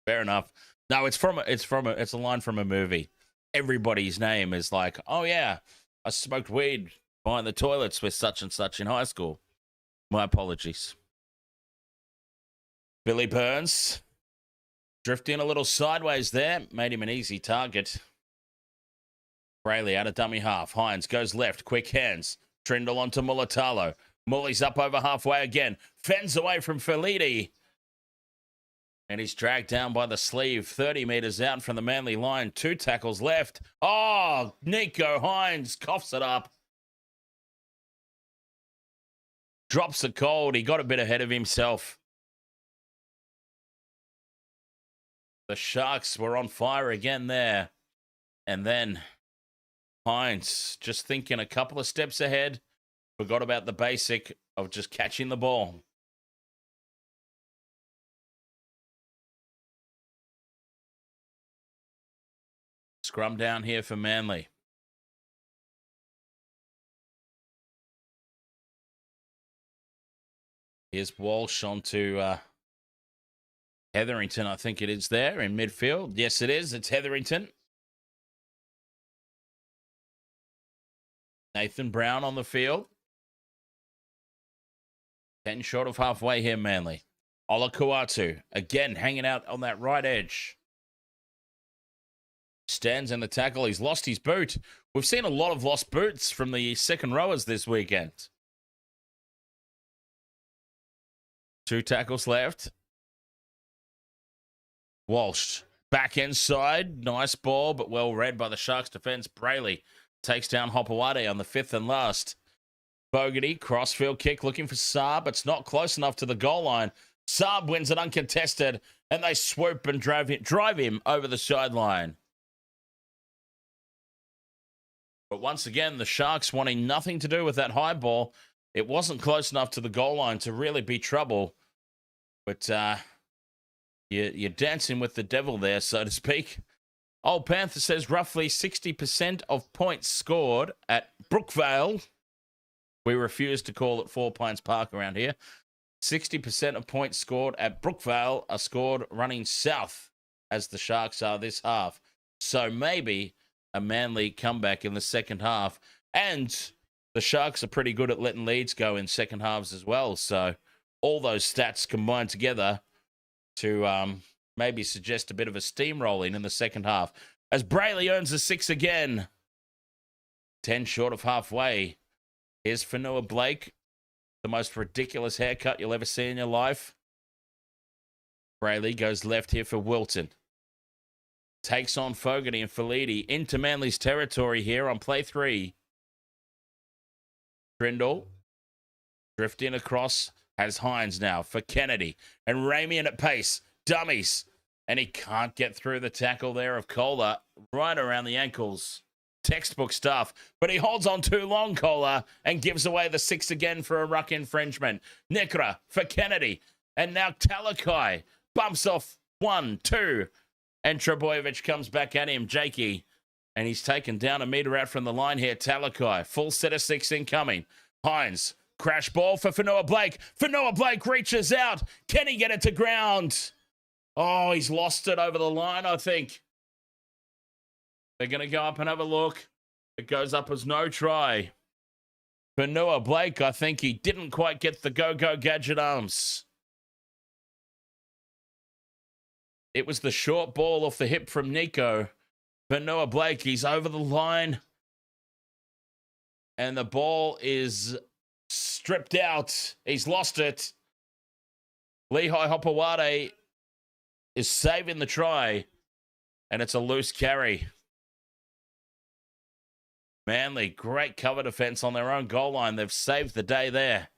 S2: Fair enough. No, it's a line from a movie. Everybody's name is like, oh yeah, I smoked weed behind the toilets with such and such in high school. My apologies. Billy Burns drifting a little sideways there, made him an easy target. Brayley out of dummy half. Hines goes left, quick hands. Trindle onto Mulatalo. Mully's up over halfway again. Fends away from Felidi. And he's dragged down by the sleeve. 30 metres out from the Manly line. 2 tackles left. Oh, Nico Hines coughs it up. Drops it cold. He got a bit ahead of himself. The Sharks were on fire again there. And then Hines just thinking a couple of steps ahead. Forgot about the basic of just catching the ball. Scrum down here for Manly. Here's Walsh onto Hetherington, I think it is there in midfield. Yes, it is. It's Hetherington. Nathan Brown on the field. 10 short of halfway here, Manly. Olakuatu, again, hanging out on that right edge. Stands in the tackle. He's lost his boot. We've seen a lot of lost boots from the second rowers this weekend. 2 tackles left. Walsh back inside. Nice ball, but well read by the Sharks defense. Brayley takes down Hopewade on the 5th and last. Fogarty, crossfield kick looking for Saab. It's not close enough to the goal line. Saab wins it uncontested, and they swoop and drive him over the sideline. But once again, the Sharks wanting nothing to do with that high ball. It wasn't close enough to the goal line to really be trouble. But you're dancing with the devil there, so to speak. Old Panther says roughly 60% of points scored at Brookvale. We refuse to call it 4 Pines Park around here. 60% of points scored at Brookvale are scored running south, as the Sharks are this half. So maybe a Manly comeback in the second half. And the Sharks are pretty good at letting leads go in second halves as well. So all those stats combined together to maybe suggest a bit of a steamrolling in the second half. As Brayley earns a 6 again. 10 short of halfway. Here's Fanua Blake. The most ridiculous haircut you'll ever see in your life. Brayley goes left here for Wilton. Takes on Fogarty and Felidi into Manly's territory here on play 3. Trindle drifting across, has Hines now for Kennedy. And Ramian at pace, dummies. And he can't get through the tackle there of Kohler, right around the ankles. Textbook stuff, but he holds on too long, Kohler, and gives away the 6 again for a ruck infringement. Nikra for Kennedy. And now Talakai bumps off 1, 2. And Trebojevic comes back at him, Jakey. And he's taken down a metre out from the line here. Talakai, full set of 6 incoming. Hines, crash ball for Fanua Blake. Fanua Blake reaches out. Can he get it to ground? Oh, he's lost it over the line, I think. They're going to go up and have a look. It goes up as no try. Fanua Blake, I think he didn't quite get the go-go gadget arms. It was the short ball off the hip from Nico. Fanua Blake, he's over the line. And the ball is stripped out. He's lost it. Lehigh Hopewade is saving the try. And it's a loose carry. Manly, great cover defense on their own goal line. They've saved the day there.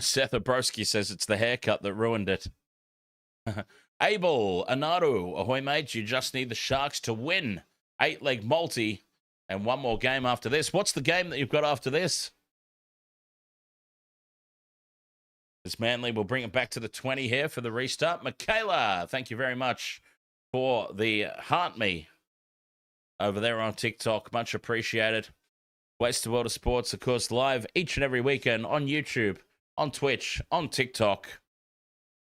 S2: Seth Obrowski says it's the haircut that ruined it. Abel, Anaru, ahoy mate, you just need the Sharks to win. 8-leg multi and one more game after this. What's the game that you've got after this? This Manly will bring it back to the 20 here for the restart. Michaela, thank you very much for the heart me over there on TikTok. Much appreciated. Wasted World of Sports, of course, live each and every weekend on YouTube on Twitch, on TikTok.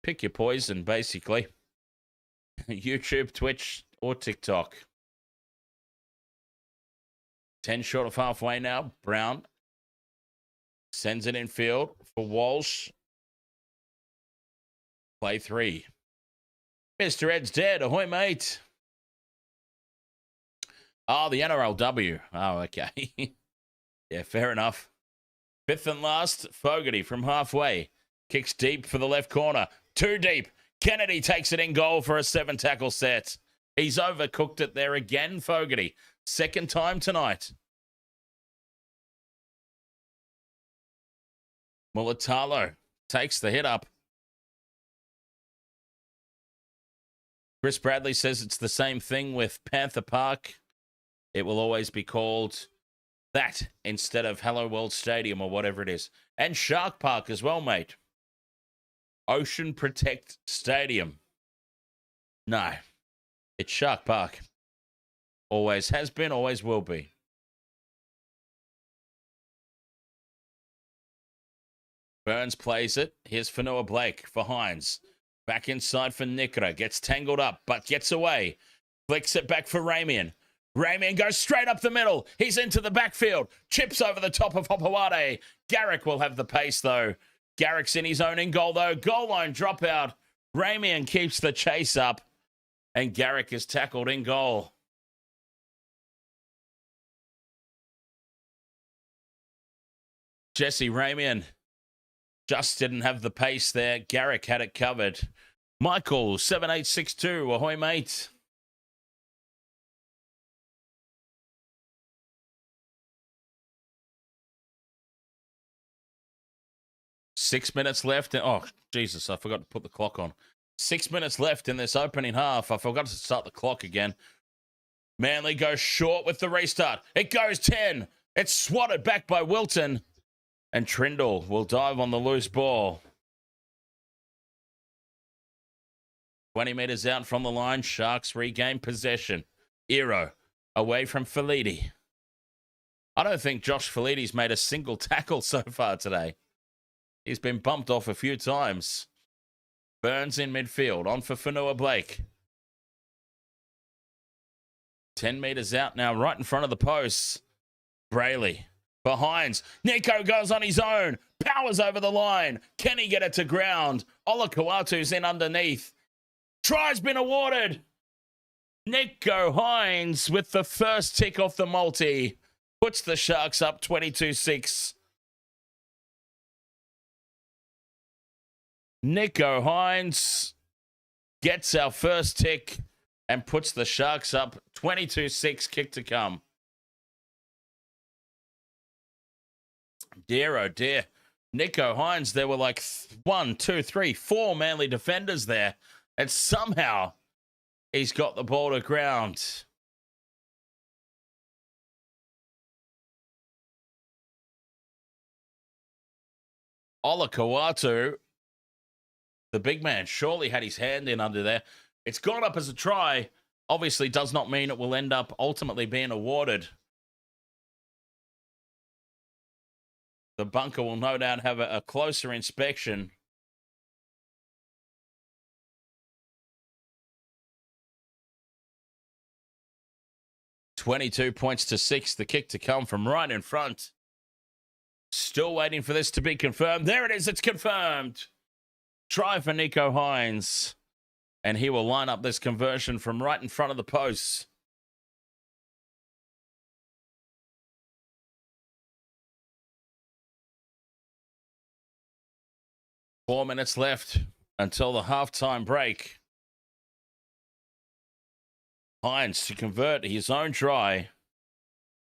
S2: Pick your poison, basically. YouTube, Twitch, or TikTok. 10 short of halfway now. Brown sends it in field for Walsh. Play 3. Mr. Ed's dead. Ahoy, mate. Oh, the NRLW. Oh, okay. Yeah, fair enough. 5th and last, Fogarty from halfway. Kicks deep for the left corner. Too deep. Kennedy takes it in goal for a 7-tackle set. He's overcooked it there again, Fogarty. Second time tonight. Mulatalo takes the hit up. Chris Bradley says it's the same thing with Panther Park. It will always be called that instead of Hello World Stadium or whatever it is. And Shark Park as well, mate. Ocean Protect Stadium. No, it's Shark Park. Always has been, always will be. Burns plays it. Here's Fanua Blake for Hines. Back inside for Nikra. Gets tangled up, but gets away. Flicks it back for Ramian. Ramian goes straight up the middle. He's into the backfield. Chips over the top of Hopawade. Garrick will have the pace, though. Garrick's in his own in goal, though. Goal line dropout. Ramian keeps the chase up. And Garrick is tackled in goal. Jesse Ramian just didn't have the pace there. Garrick had it covered. Michael, 7862. Ahoy, mate. Six minutes left. Oh, Jesus, I forgot to put the clock on. 6 minutes left in this opening half. I forgot to start the clock again. Manly goes short with the restart. It goes 10. It's swatted back by Wilton. And Trindle will dive on the loose ball. 20 metres out from the line. Sharks regain possession. Ero away from Felidi. I don't think Josh Felidi's made a single tackle so far today. He's been bumped off a few times. Burns in midfield. On for Fanua Blake. 10 metres out now, right in front of the posts. Brayley. For Hines. Nico goes on his own. Powers over the line. Can he get it to ground? Ola Kawatu's in underneath. Try's been awarded. Nico Hines with the first tick off the multi. Puts the Sharks up 22-6. Nico Hines gets our first tick and puts the Sharks up 22-6. Kick to come. Dear, oh dear. Nico Hines, there were like 1, 2, 3, 4 Manly defenders there. And somehow he's got the ball to ground. Ola Kawatu, the big man, surely had his hand in under there. It's gone up as a try. Obviously does not mean it will end up ultimately being awarded. The bunker will no doubt have a closer inspection. $22-6. The kick to come from right in front. Still waiting for this to be confirmed. There it is. It's confirmed. Try for Nico Hines. And he will line up this conversion from right in front of the posts. Four minutes left until the halftime break. Hines to convert his own try.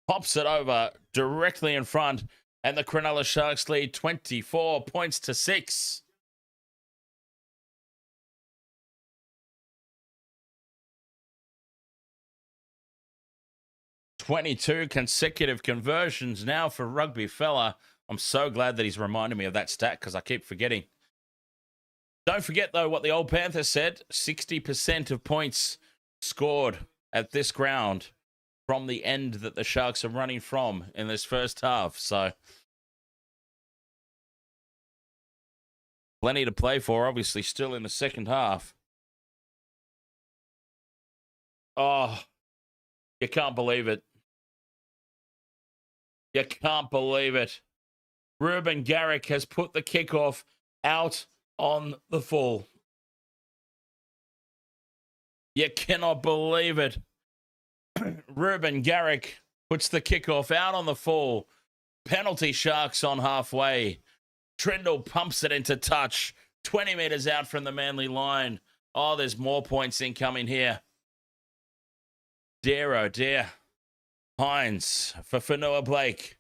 S2: Pops it over directly in front. And the Cronulla Sharks lead 24-6. 22 consecutive conversions now for Rugby Fella. I'm so glad that he's reminded me of that stat because I keep forgetting. Don't forget, though, what the old Panther said. 60% of points scored at this ground from the end that the Sharks are running from in this first half. So Plenty to play for, obviously, still in the second half. Oh, you can't believe it. You can't believe it. Ruben Garrick has put the kickoff out on the full. You cannot believe it. Ruben Garrick puts the kickoff out on the full. Penalty Sharks on halfway. Trindle pumps it into touch. 20 metres out from the Manly line. Oh, there's more points incoming here. Dear, oh dear. Hines for Fanua Blake.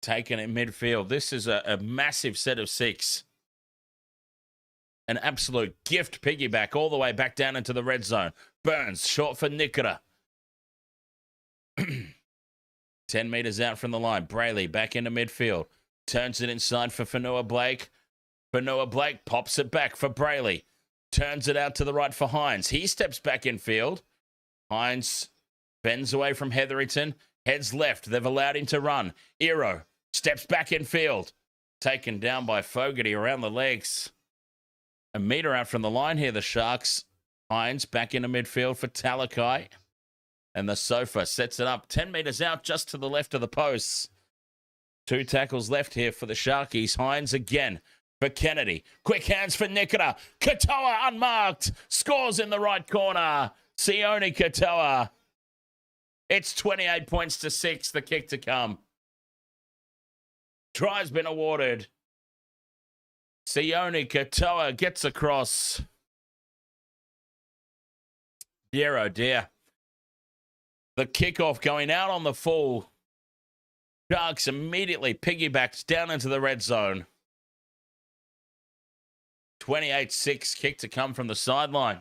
S2: Taken in midfield. This is a massive set of 6. An absolute gift piggyback all the way back down into the red zone. Burns, short for Nikora. 10 metres out from the line. Brayley back into midfield. Turns it inside for Fanua Blake. Fanua Blake pops it back for Brayley. Turns it out to the right for Hines. He steps back in field. Hines bends away from Hetherington. Heads left. They've allowed him to run. Iro steps back in field. Taken down by Fogarty around the legs. A metre out from the line here, the Sharks. Hines back into midfield for Talakai. And the Sofa sets it up 10 metres out just to the left of the posts. 2 tackles left here for the Sharkies. Hines again for Kennedy. Quick hands for Nikora. Katoa unmarked. Scores in the right corner. Sione Katoa. It's 28 points to 6. The kick to come. Try's been awarded. Sione Katoa gets across. Dear, oh dear. The kickoff going out on the full. Sharks immediately piggybacks down into the red zone. 28-6 kick to come from the sideline.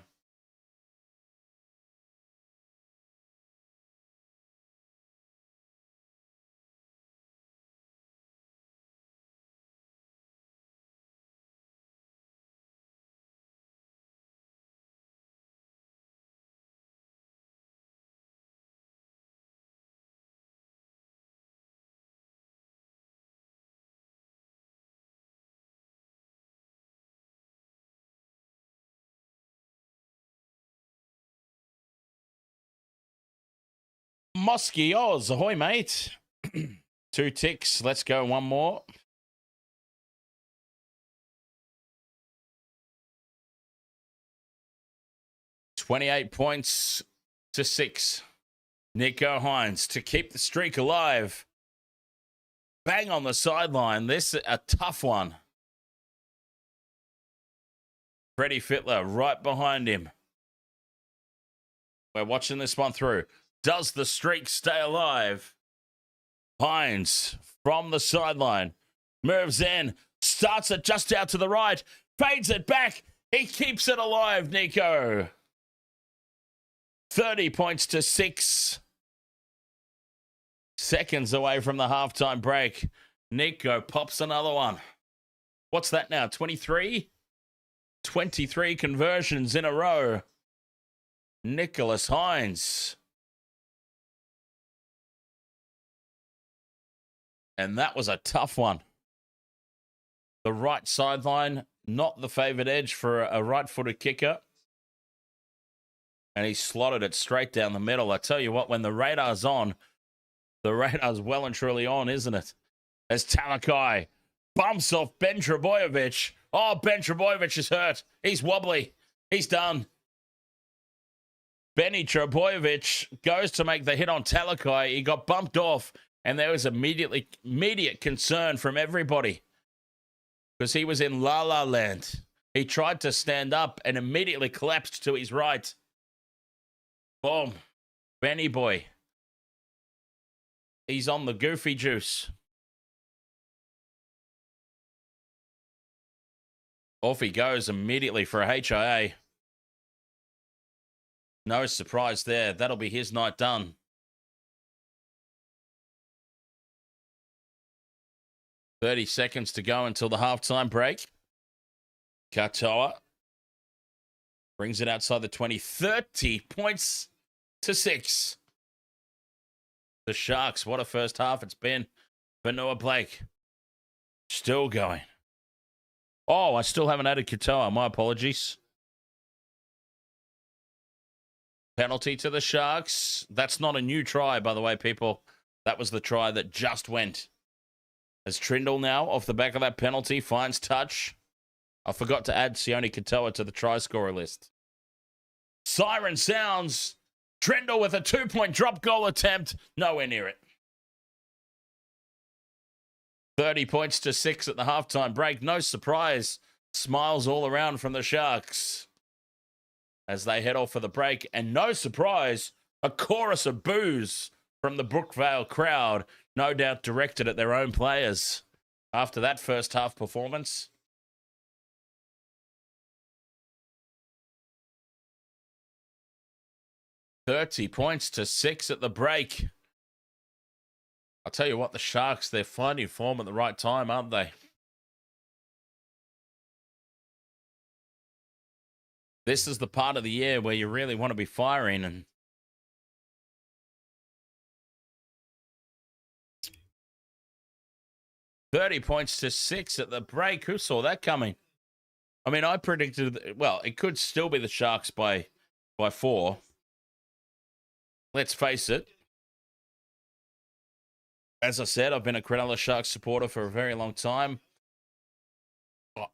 S2: Mosky Oz, ahoy, mate. 2 ticks. Let's go one more. $28 points to 6. Nico Hines to keep the streak alive. Bang on the sideline. This is a tough one. Freddie Fittler right behind him. We're watching this one through. Does the streak stay alive? Hines from the sideline. Moves in. Starts it just out to the right. Fades it back. He keeps it alive, Nico. 30 points to 6. Seconds away from the halftime break. Nico pops another one. What's that now? 23? 23 conversions in a row. Nicholas Hines. And that was a tough one. The right sideline, not the favoured edge for a right-footed kicker. And he slotted it straight down the middle. I tell you what, when the radar's on, the radar's well and truly on, isn't it? As Talakai bumps off Ben Trebojevic. Oh, Ben Trebojevic is hurt. He's wobbly. He's done. Benny Trebojevic goes to make the hit on Talakai. He got bumped off. And there was immediate concern from everybody because he was in La La Land. He tried to stand up and immediately collapsed to his right. Boom. Benny boy. He's on the goofy juice. Off he goes immediately for a HIA. No surprise there. That'll be his night done. 30 seconds to go until the halftime break. Katoa brings it outside the 20. 30 points to 6. The Sharks, what a first half it's been. Fanua Blake still going. Oh, I still haven't added Katoa. My apologies. Penalty to the Sharks. That's not a new try, by the way, people. That was the try that just went. As Trindle now, off the back of that penalty, finds touch. I forgot to add Sione Katoa to the try scorer list. Siren sounds. Trindle with a 2-point drop goal attempt. Nowhere near it. 30 points to 6 at the halftime break. No surprise. Smiles all around from the Sharks as they head off for the break. And no surprise, a chorus of boos from the Brookvale crowd, no doubt directed at their own players after that first half performance. $30 points to 6 at the break. I'll tell you what, the Sharks, they're finding form at the right time, aren't they? This is the part of the year where you really want to be firing. And $30 points to 6 at the break. Who saw that coming? I mean, I predicted, well, it could still be the Sharks by 4. Let's face it. As I said, I've been a Cronulla Sharks supporter for a very long time.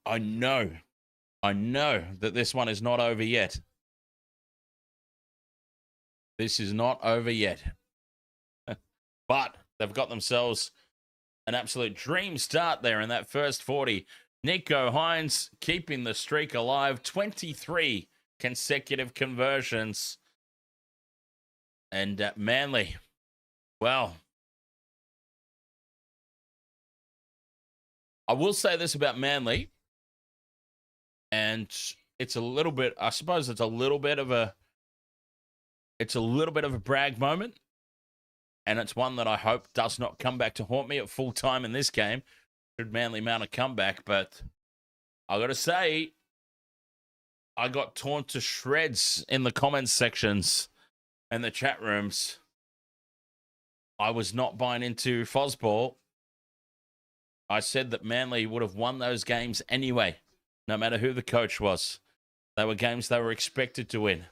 S2: I know that this one is not over yet. This is not over yet. But they've got themselves an absolute dream start there in that first 40. Nico Hines keeping the streak alive. 23 consecutive conversions. And Manly, well, I will say this about Manly, and it's a little bit, I suppose it's a little bit of a brag moment, and it's one that I hope does not come back to haunt me at full time in this game, should Manly mount a comeback. But I got to say, I got torn to shreds in the comments sections and the chat rooms. I was not buying into Fozball. I said that Manly would have won those games anyway, no matter who the coach was. They were games they were expected to win.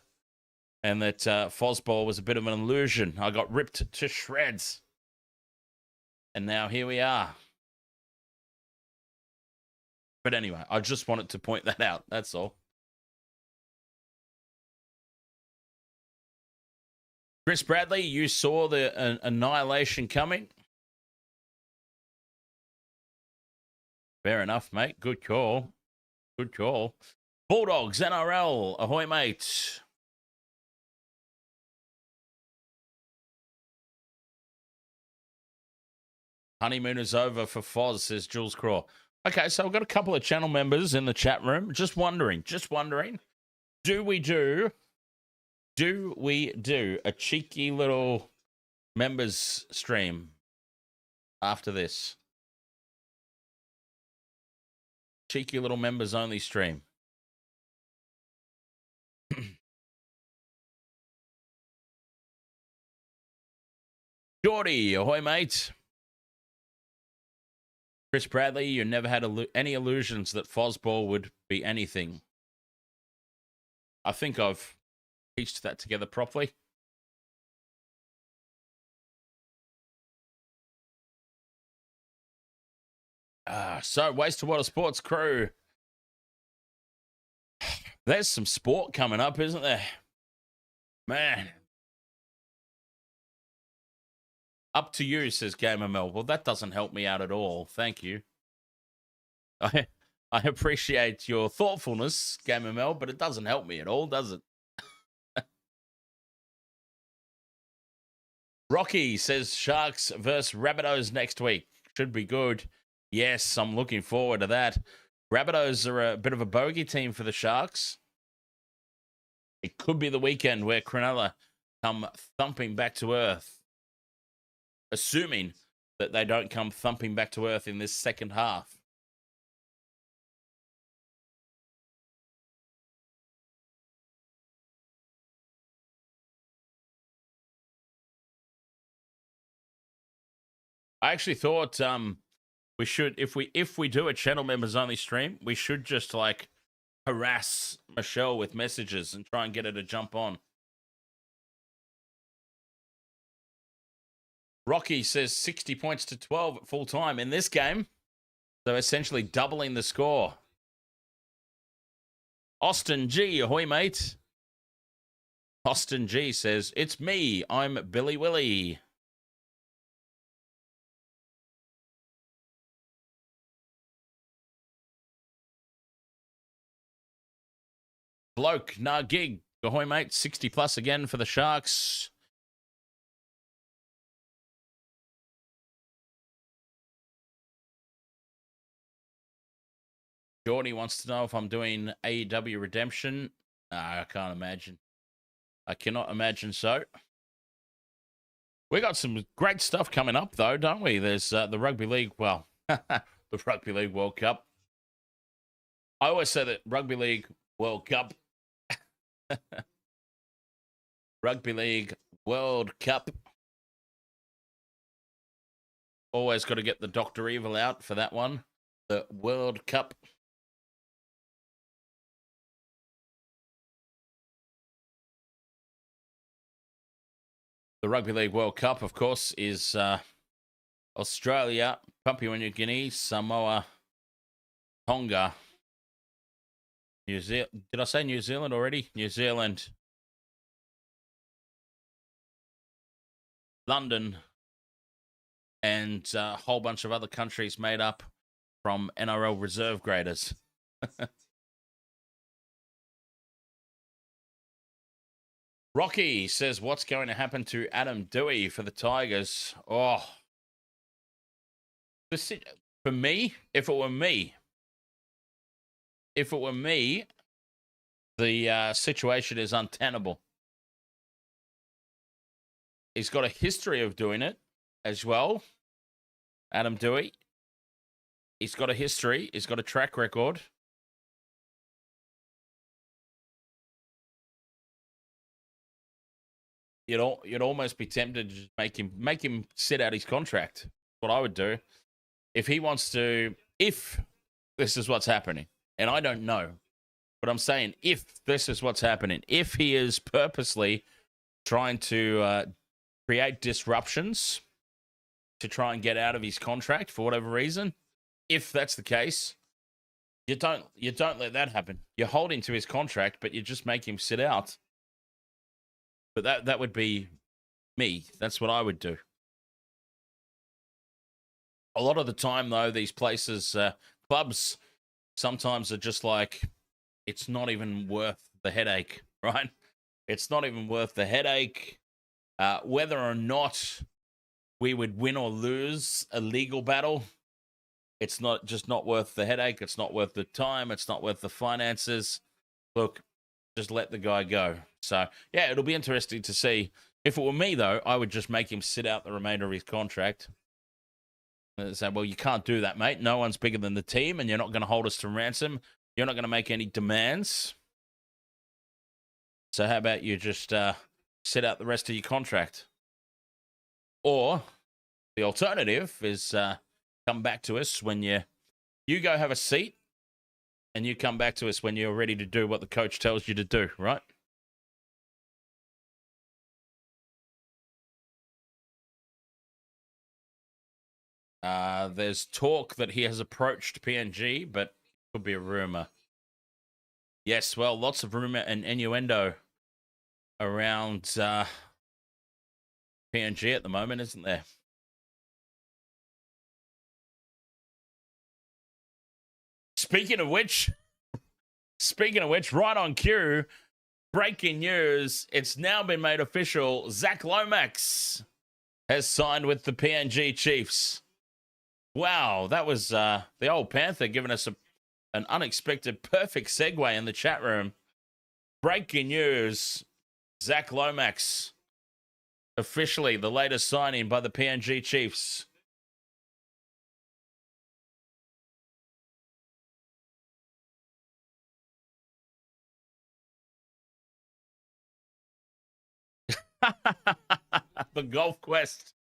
S2: And that Fozball was a bit of an illusion. I got ripped to shreds. And now here we are. But anyway, I just wanted to point that out. That's all. Chris Bradley, you saw the annihilation coming. Fair enough, mate. Good call. Good call. Bulldogs, NRL. Ahoy, mate. Honeymoon is over for Foz, says Jules Craw. Okay, so we've got a couple of channel members in the chat room. Just wondering. Do we do a cheeky little members stream after this? Cheeky little members only stream. Geordie, ahoy, mate. Chris Bradley, you never had any illusions that Fozball would be anything. I think I've pieced that together properly. So, Waste to Water Sports crew. There's some sport coming up, isn't there? Man. Up to you, says Gamer Mel. Well, that doesn't help me out at all. Thank you. I appreciate your thoughtfulness, Gamer Mel, but it doesn't help me at all, does it? Rocky says Sharks versus Rabbitohs next week. Should be good. Yes, I'm looking forward to that. Rabbitohs are a bit of a bogey team for the Sharks. It could be the weekend where Cronulla come thumping back to earth. Assuming that they don't come thumping back to earth in this second half. I actually thought We should, if we do a channel members only stream, we should just like harass Michelle with messages and try and get her to jump on. Rocky says 60 points to 12 at full time in this game. So essentially doubling the score. Austin G, ahoy, mate. Austin G says, it's me, I'm Billy Willie. Bloke, nah gig, ahoy, mate. 60 plus again for the Sharks. Jordy wants to know if I'm doing AEW Redemption. I can't imagine. I cannot imagine so. We got some great stuff coming up, though, don't we? There's the Rugby League, well, the Rugby League World Cup. I always say that Rugby League World Cup. Rugby League World Cup. Always got to get the Dr. Evil out for that one. The World Cup. The Rugby League World Cup, of course, is Australia, Papua New Guinea, Samoa, Tonga, New Zealand. Did I say New Zealand already? New Zealand, London, and a whole bunch of other countries made up from NRL reserve graders. Rocky says, what's going to happen to Adam Dewey for the Tigers? Oh, for me, if it were me, the situation is untenable. He's got a history of doing it as well. Adam Dewey. He's got a history. He's got a track record. You'd almost be tempted to just make him sit out his contract. What I would do if he wants to. If this is what's happening, and I don't know, but I'm saying if this is what's happening, if he is purposely trying to create disruptions to try and get out of his contract for whatever reason, if that's the case, you don't let that happen. You hold him to his contract, but you just make him sit out. But that would be me. That's what I would do. A lot of the time, though, these places, clubs, sometimes are just like, it's not even worth the headache, right? It's not even worth the headache. Whether or not we would win or lose a legal battle, it's not worth the headache. It's not worth the time. It's not worth the finances. Look, just let the guy go. So, yeah, it'll be interesting to see. If it were me, though, I would just make him sit out the remainder of his contract. And say, well, you can't do that, mate. No one's bigger than the team, and you're not going to hold us to ransom. You're not going to make any demands. So how about you just sit out the rest of your contract? Or the alternative is come back to us when you go have a seat, and you come back to us when you're ready to do what the coach tells you to do, right? There's talk that he has approached PNG, but it could be a rumor. Yes, well, lots of rumor and innuendo around PNG at the moment, isn't there? Speaking of which, right on cue, breaking news, it's now been made official. Zach Lomax has signed with the PNG Chiefs. Wow, that was the old Panther giving us an unexpected perfect segue in the chat room. Breaking news, Zach Lomax, officially the latest signing by the PNG Chiefs. The golf quest.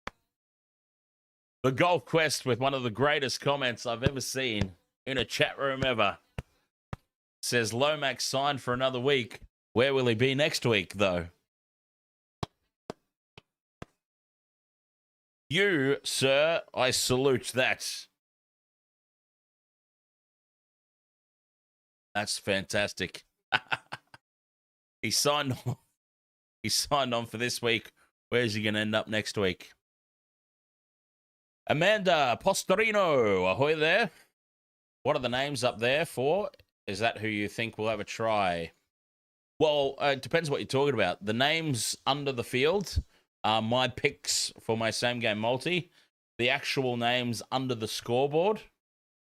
S2: The Golf Quest with one of the greatest comments I've ever seen in a chat room ever. Says Lomax signed for another week. Where will he be next week, though? You, sir, I salute that. That's fantastic. He signed on. He signed on for this week. Where's he going to end up next week? Amanda Postorino, ahoy there. What are the names up there for? Is that who you think will have a try? Well, it depends what you're talking about. The names under the field are my picks for my same game multi. The actual names under the scoreboard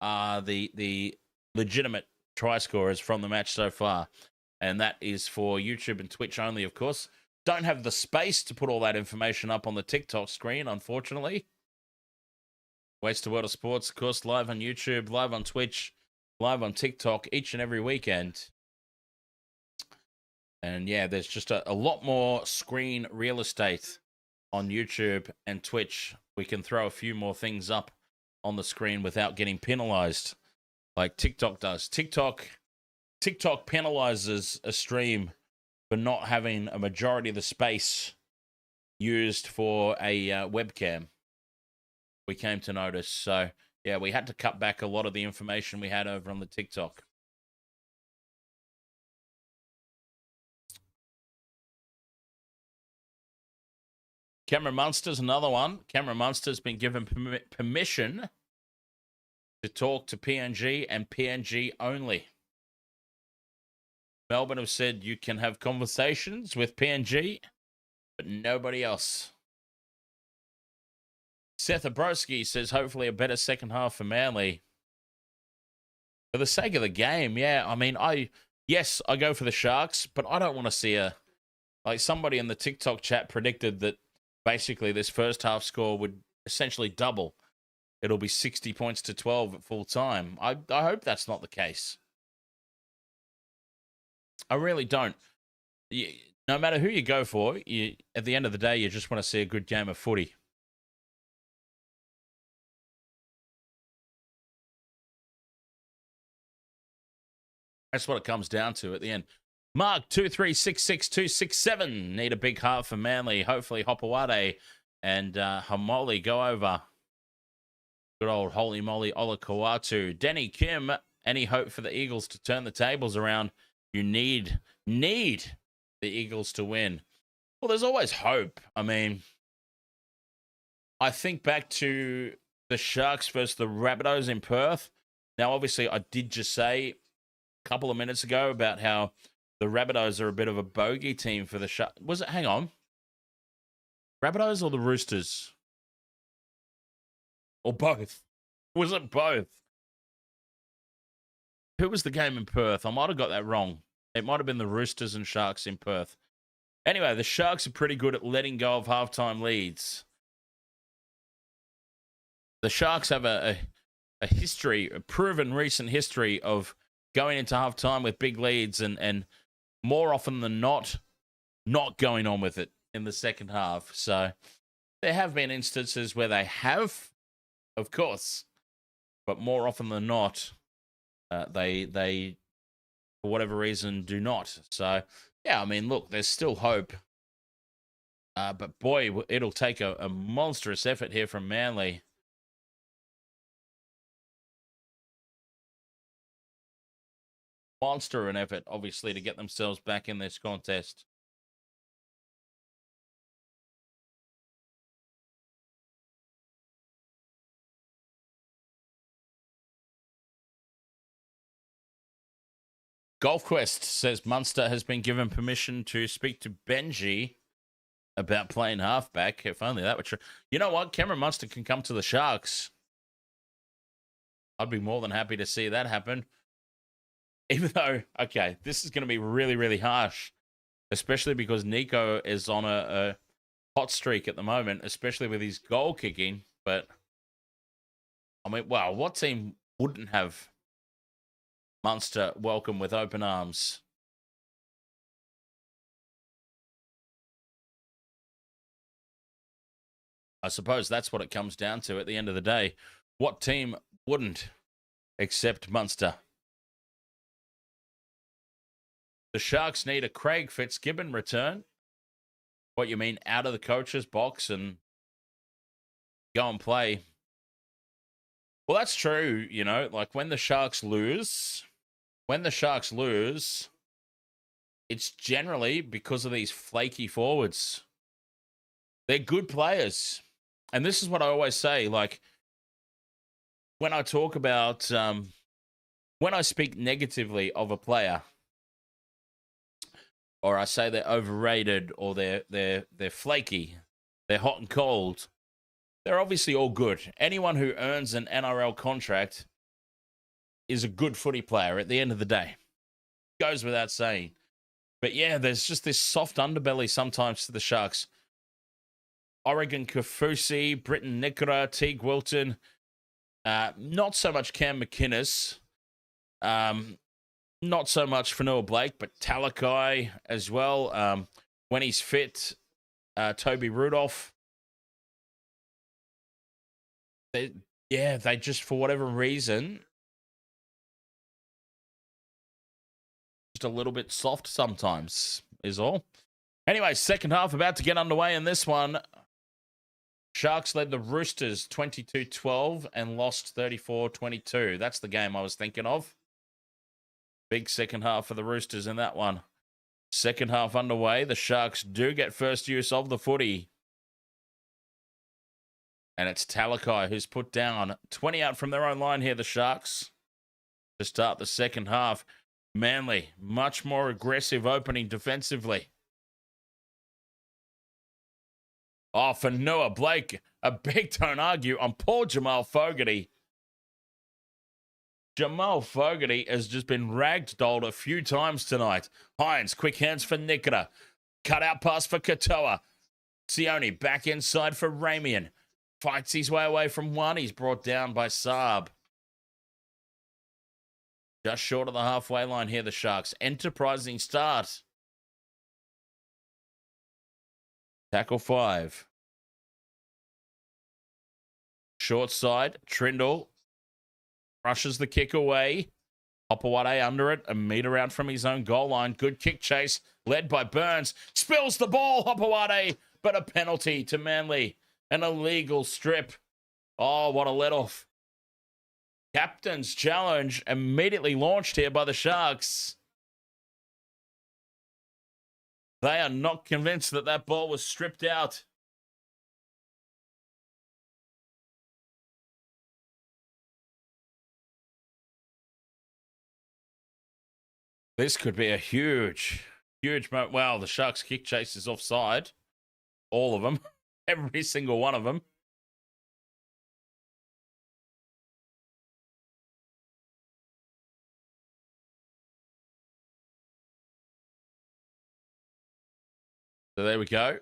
S2: are the legitimate try scorers from the match so far. And that is for YouTube and Twitch only, of course. Don't have the space to put all that information up on the TikTok screen, unfortunately. Waste of World of Sports, of course, live on YouTube, live on Twitch, live on TikTok each and every weekend. And yeah, there's just a lot more screen real estate on YouTube and Twitch. We can throw a few more things up on the screen without getting penalized like TikTok does. TikTok penalizes a stream for not having a majority of the space used for a webcam. We came to notice. So, yeah, we had to cut back a lot of the information we had over on the TikTok. Cameron Munster's another one. Cameron Munster's been given permission to talk to PNG and PNG only. Melbourne have said you can have conversations with PNG, but nobody else. Seth Abrosky says hopefully a better second half for Manly. For the sake of the game, yeah. I mean, I go for the Sharks, but I don't want to see like somebody in the TikTok chat predicted that basically this first half score would essentially double. It'll be 60 points to 12 at full time. I hope that's not the case. I really don't. No matter who you go for, at the end of the day, you just want to see a good game of footy. That's what it comes down to at the end. Mark 2366267 need a big heart for Manly. Hopefully Hopewade and Hamoli go over. Good old holy moly Olakawatu. Denny Kim, any hope for the Eagles to turn the tables around? You need the Eagles to win. Well, there's always hope. I mean, I think back to the Sharks versus the Rabbitohs in Perth. Now, obviously, I did just say a couple of minutes ago about how the Rabbitohs are a bit of a bogey team for the Sharks. Was it? Hang on. Rabbitohs or the Roosters? Or both? Was it both? Who was the game in Perth? I might have got that wrong. It might have been the Roosters and Sharks in Perth. Anyway, the Sharks are pretty good at letting go of halftime leads. The Sharks have a history, a proven recent history of going into halftime with big leads and more often than not going on with it in the second half. So there have been instances where they have, of course, but more often than not, they for whatever reason do not. So yeah, I mean, look, there's still hope. But boy, it'll take a monstrous effort here from Manly. Monster an effort, obviously, to get themselves back in this contest. Golf Quest says Munster has been given permission to speak to Benji about playing halfback. If only that were true. You know what? Cameron Munster can come to the Sharks. I'd be more than happy to see that happen. Even though, okay, this is going to be really, really harsh, especially because Nico is on a hot streak at the moment, especially with his goal kicking. But, I mean, wow, what team wouldn't have Munster welcome with open arms? I suppose that's what it comes down to at the end of the day. What team wouldn't accept Munster? The Sharks need a Craig Fitzgibbon return. What you mean, out of the coach's box and go and play? Well, that's true, you know, like when the Sharks lose, it's generally because of these flaky forwards. They're good players. And this is what I always say, like, when I talk about, when I speak negatively of a player, or I say they're overrated, or they're flaky, they're hot and cold, they're obviously all good. Anyone who earns an NRL contract is a good footy player at the end of the day. Goes without saying. But yeah, there's just this soft underbelly sometimes to the Sharks. Oregon Kafusi, Britton Nikora, Teague Wilton, not so much Cam McInnes, not so much Fanua Blake, but Talakai as well. When he's fit, Toby Rudolph. They just, for whatever reason, just a little bit soft sometimes is all. Anyway, second half about to get underway in this one. Sharks led the Roosters 22-12 and lost 34-22. That's the game I was thinking of. Big second half for the Roosters in that one. Second half underway. The Sharks do get first use of the footy. And it's Talakai who's put down 20 out from their own line here, the Sharks, to start the second half. Manly, much more aggressive opening defensively. Oh, for Noah Blake, a big don't argue on poor Jamal Fogarty. Jamal Fogarty has just been ragdolled a few times tonight. Hines, quick hands for Nikora. Cut out pass for Katoa. Sione back inside for Ramian. Fights his way away from one. He's brought down by Saab. Just short of the halfway line here, the Sharks. Enterprising start. Tackle 5. Short side. Trindle rushes the kick away. Hopawade under it. A metre out from his own goal line. Good kick chase. Led by Burns. Spills the ball, Hopawade. But a penalty to Manly. An illegal strip. Oh, what a let-off. Captain's challenge immediately launched here by the Sharks. They are not convinced that that ball was stripped out. This could be a huge moment. Wow, the Sharks kick chase is offside. All of them. Every single one of them. So there we go.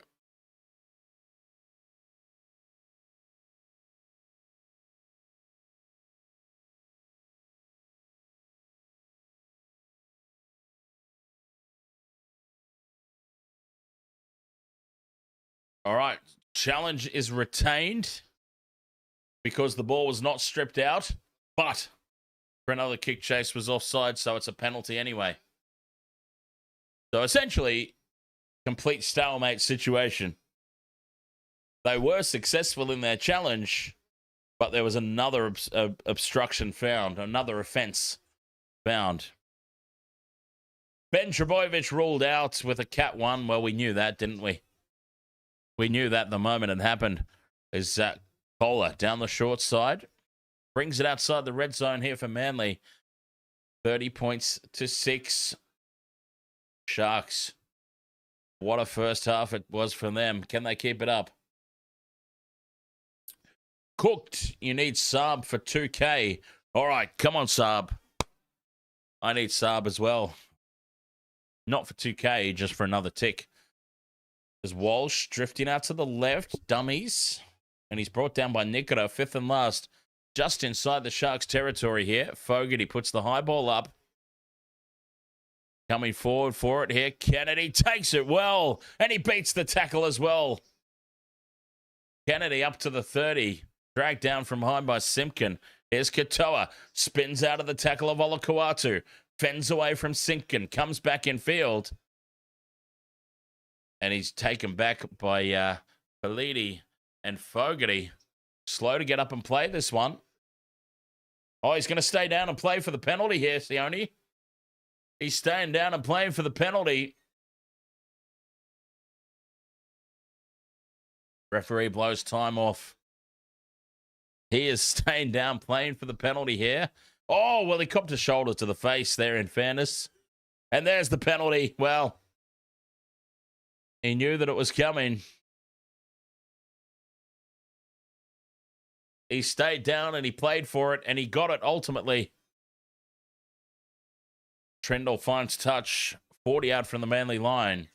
S2: All right. Challenge is retained because the ball was not stripped out, but for another kick chase was offside, so it's a penalty anyway. So essentially, complete stalemate situation. They were successful in their challenge, but there was another obstruction found, another offence found. Ben Trebojevic ruled out with a Cat 1. Well, we knew that, didn't we? We knew that the moment it happened. Is Kohler down the short side. Brings it outside the red zone here for Manly. 30 points to 6. Sharks. What a first half it was for them. Can they keep it up? Cooked. You need Saab for 2K. All right, come on, Saab. I need Saab as well. Not for 2K, just for another tick. There's Walsh drifting out to the left. Dummies. And he's brought down by Nikora, 5th and last. Just inside the Sharks' territory here. Fogarty puts the high ball up. Coming forward for it here. Kennedy takes it well. And he beats the tackle as well. Kennedy up to the 30. Dragged down from behind by Simpkin. Here's Katoa. Spins out of the tackle of Olakuatu. Fends away from Simpkin. Comes back in field. And he's taken back by Peliti and Fogarty. Slow to get up and play this one. Oh, he's going to stay down and play for the penalty here, Sione. He's staying down and playing for the penalty. Referee blows time off. He is staying down playing for the penalty here. Oh, well, he copped a shoulder to the face there, in fairness. And there's the penalty. Well, he knew that it was coming. He stayed down and he played for it, and he got it ultimately. Trindle finds touch, 40 out from the Manly line.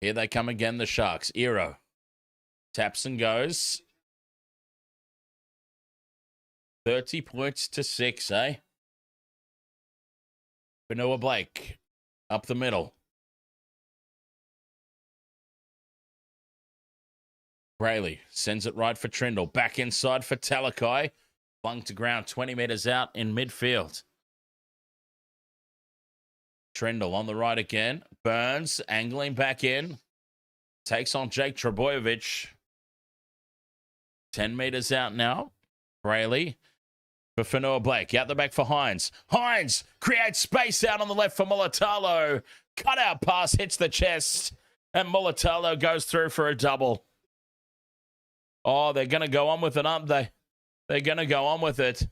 S2: Here they come again, the Sharks. Ero taps and goes. 30 points to 6, eh? Benoit Blake up the middle. Brayley sends it right for Trindle. Back inside for Talakai. Flung to ground 20 meters out in midfield. Trindle on the right again. Burns angling back in. Takes on Jake Trebojevic. 10 meters out now. Brayley for Fanua Blake. Out the back for Hines. Hines creates space out on the left for Mulatalo. Cut out pass hits the chest. And Mulatalo goes through for a double. Oh, they're going to go on with it, aren't they? They're going to go on with it.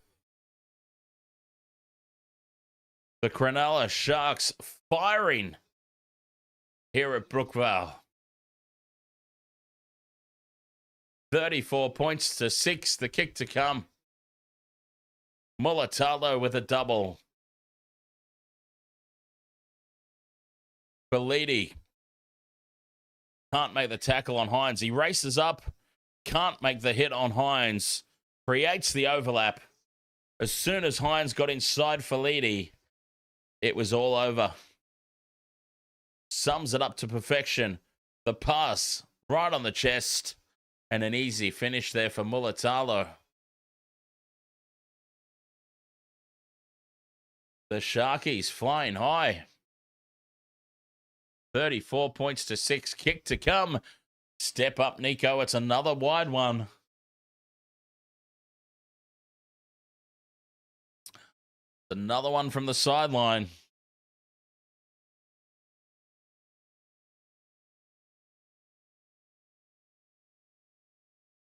S2: The Cronulla Sharks firing here at Brookvale. 34 points to 6. The kick to come. Mulatalo with a double. Peliti can't make the tackle on Hines. He races up. Can't make the hit on Hines. Creates the overlap. As soon as Hines got inside Peliti, it was all over. Sums it up to perfection. The pass right on the chest. And an easy finish there for Mulatalo. The Sharkies flying high. 34 points to 6. Kick to come. Step up, Nico. It's another wide one. Another one from the sideline.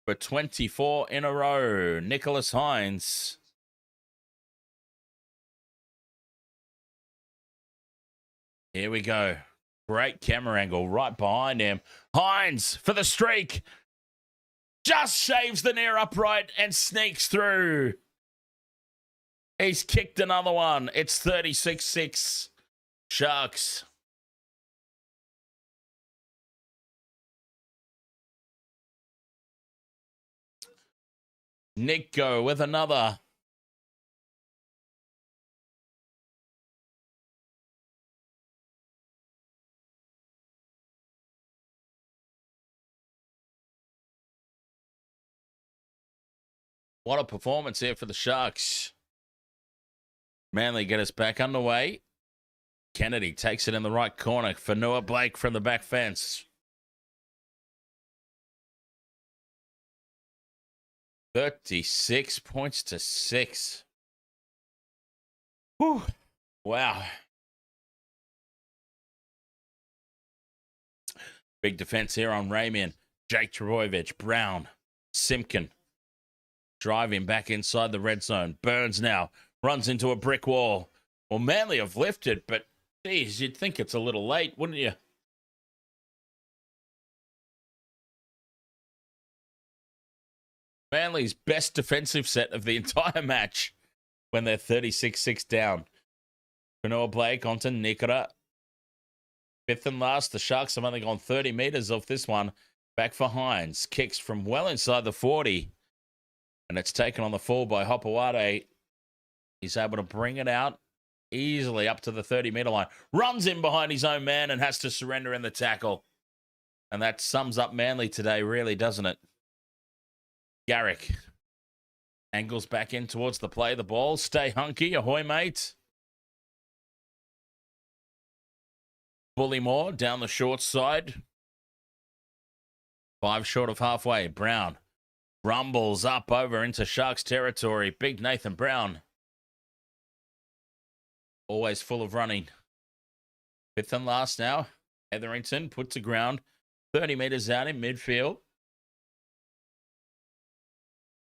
S2: For 24 in a row, Nicholas Hines. Here we go. Great camera angle right behind him. Hines for the streak. Just shaves the near upright and sneaks through. He's kicked another one. It's 36-6. Sharks. Nico with another. What a performance here for the Sharks. Manly get us back underway. Kennedy takes it in the right corner. Fanua Blake from the back fence. 36 points to 6. Whew. Wow. Big defense here on Ramian. Jake Trebojevic, Brown, Simpkin. Driving back inside the red zone. Burns now. Runs into a brick wall. Well, Manly have lifted, but geez, you'd think it's a little late, wouldn't you? Manly's best defensive set of the entire match when they're 36-6 down. Fanua Blake onto Nikora. Fifth and last. The Sharks have only gone 30 meters off this one. Back for Hines. Kicks from well inside the 40. And it's taken on the full by Hopewade. He's able to bring it out easily up to the 30-meter line. Runs in behind his own man and has to surrender in the tackle. And that sums up Manly today, really, doesn't it? Garrick angles back in towards the play. The ball. Stay hunky. Ahoy, mate. Bullymore down the short side. 5 short of halfway. Brown rumbles up over into Sharks territory. Big Nathan Brown. Always full of running. 5th and last now. Etherington put to ground. 30 metres out in midfield.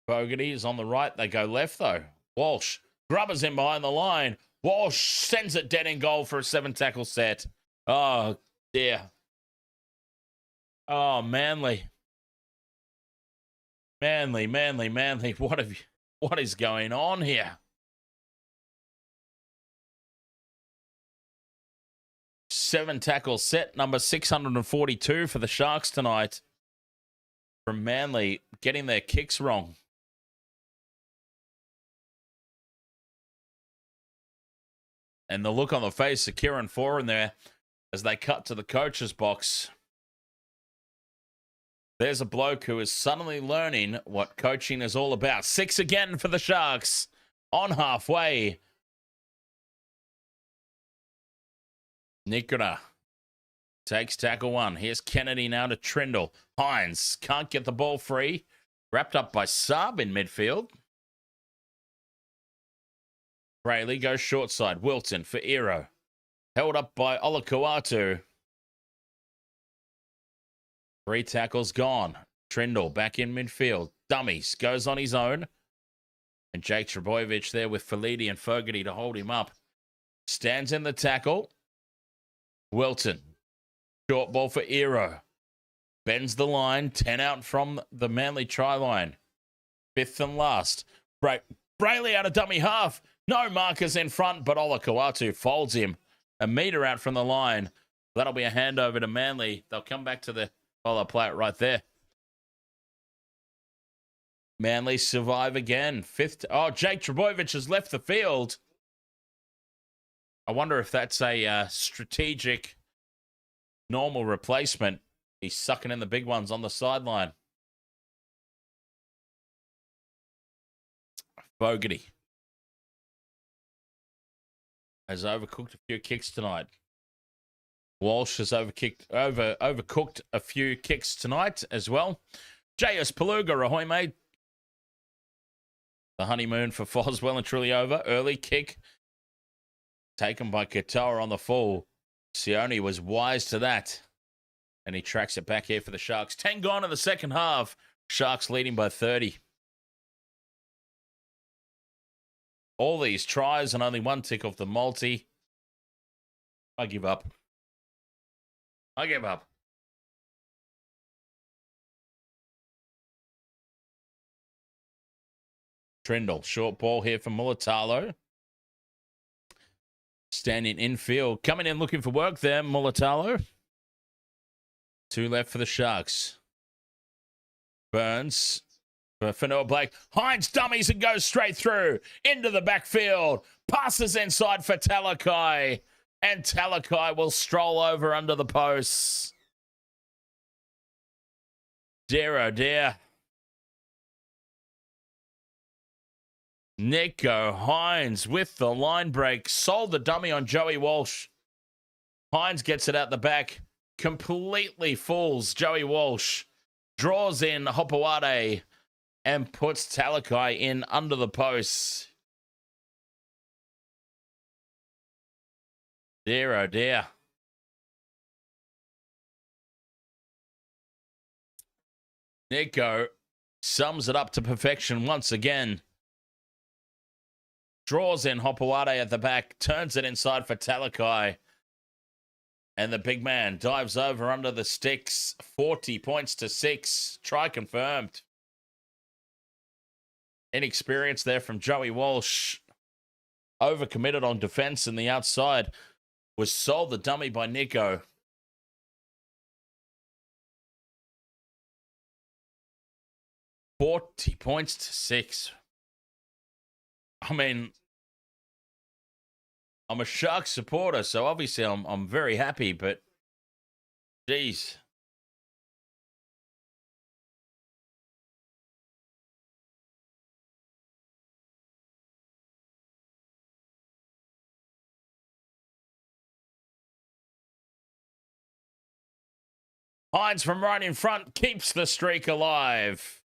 S2: Fogarty is on the right. They go left, though. Walsh grubbers in behind the line. Walsh sends it dead in goal for a 7-tackle set. Oh, dear. Oh, Manly. Manly. What is going on here? Seven-tackle set, number 642 for the Sharks tonight. From Manly, getting their kicks wrong. And the look on the face of Kieran Foran there as they cut to the coach's box. There's a bloke who is suddenly learning what coaching is all about. 6 again for the Sharks on halfway. Nikora takes tackle 1. Here's Kennedy now to Trindle. Hines can't get the ball free. Wrapped up by Saab in midfield. Brayley goes short side. Wilton for Ero. Held up by Olakuatu. 3 tackles gone. Trindle back in midfield. Dummies goes on his own. And Jake Trebojevic there with Falidi and Fogarty to hold him up. Stands in the tackle. Wilton. Short ball for Ero. Bends the line. 10 out from the Manly try line. 5th and last. Brayley out of dummy half. No markers in front, but Olakuatu folds him. A metre out from the line. That'll be a handover to Manly. They'll come back to the... Well, they'll play it right there. Manly survive again. 5th... Oh, Jake Trebojevic has left the field. I wonder if that's a strategic, normal replacement. He's sucking in the big ones on the sideline. Fogarty has overcooked a few kicks tonight. Walsh has overcooked a few kicks tonight as well. J.S. Paluga, ahoy, mate. The honeymoon for Foz well and truly over. Early kick taken by Katoa on the full. Sione was wise to that. And he tracks it back here for the Sharks. 10 gone in the second half. Sharks leading by 30. All these tries and only 1 tick off the multi. I give up. I give up. Trindle, short ball here for Mulatalo. Standing infield. Coming in looking for work there, Mulatalo. 2 left for the Sharks. Burns for Noah Blake. Hines dummies and goes straight through. Into the backfield. Passes inside for Talakai. And Talakai will stroll over under the posts. Dear, oh dear. Nico Hines with the line break. Sold the dummy on Joey Walsh. Hines gets it out the back. Completely fools Joey Walsh. Draws in Hopewade and puts Talakai in under the posts. Dear, oh dear. Nico sums it up to perfection once again. Draws in Hopewade at the back, turns it inside for Talakai. And the big man dives over under the sticks. 40 points to 6. Try confirmed. Inexperience there from Joey Walsh. Overcommitted on defense in the outside. Was sold the dummy by Nico. $40 points to 6. I mean, I'm a Sharks supporter, so obviously I'm very happy, but geez. Hines from right in front keeps the streak alive.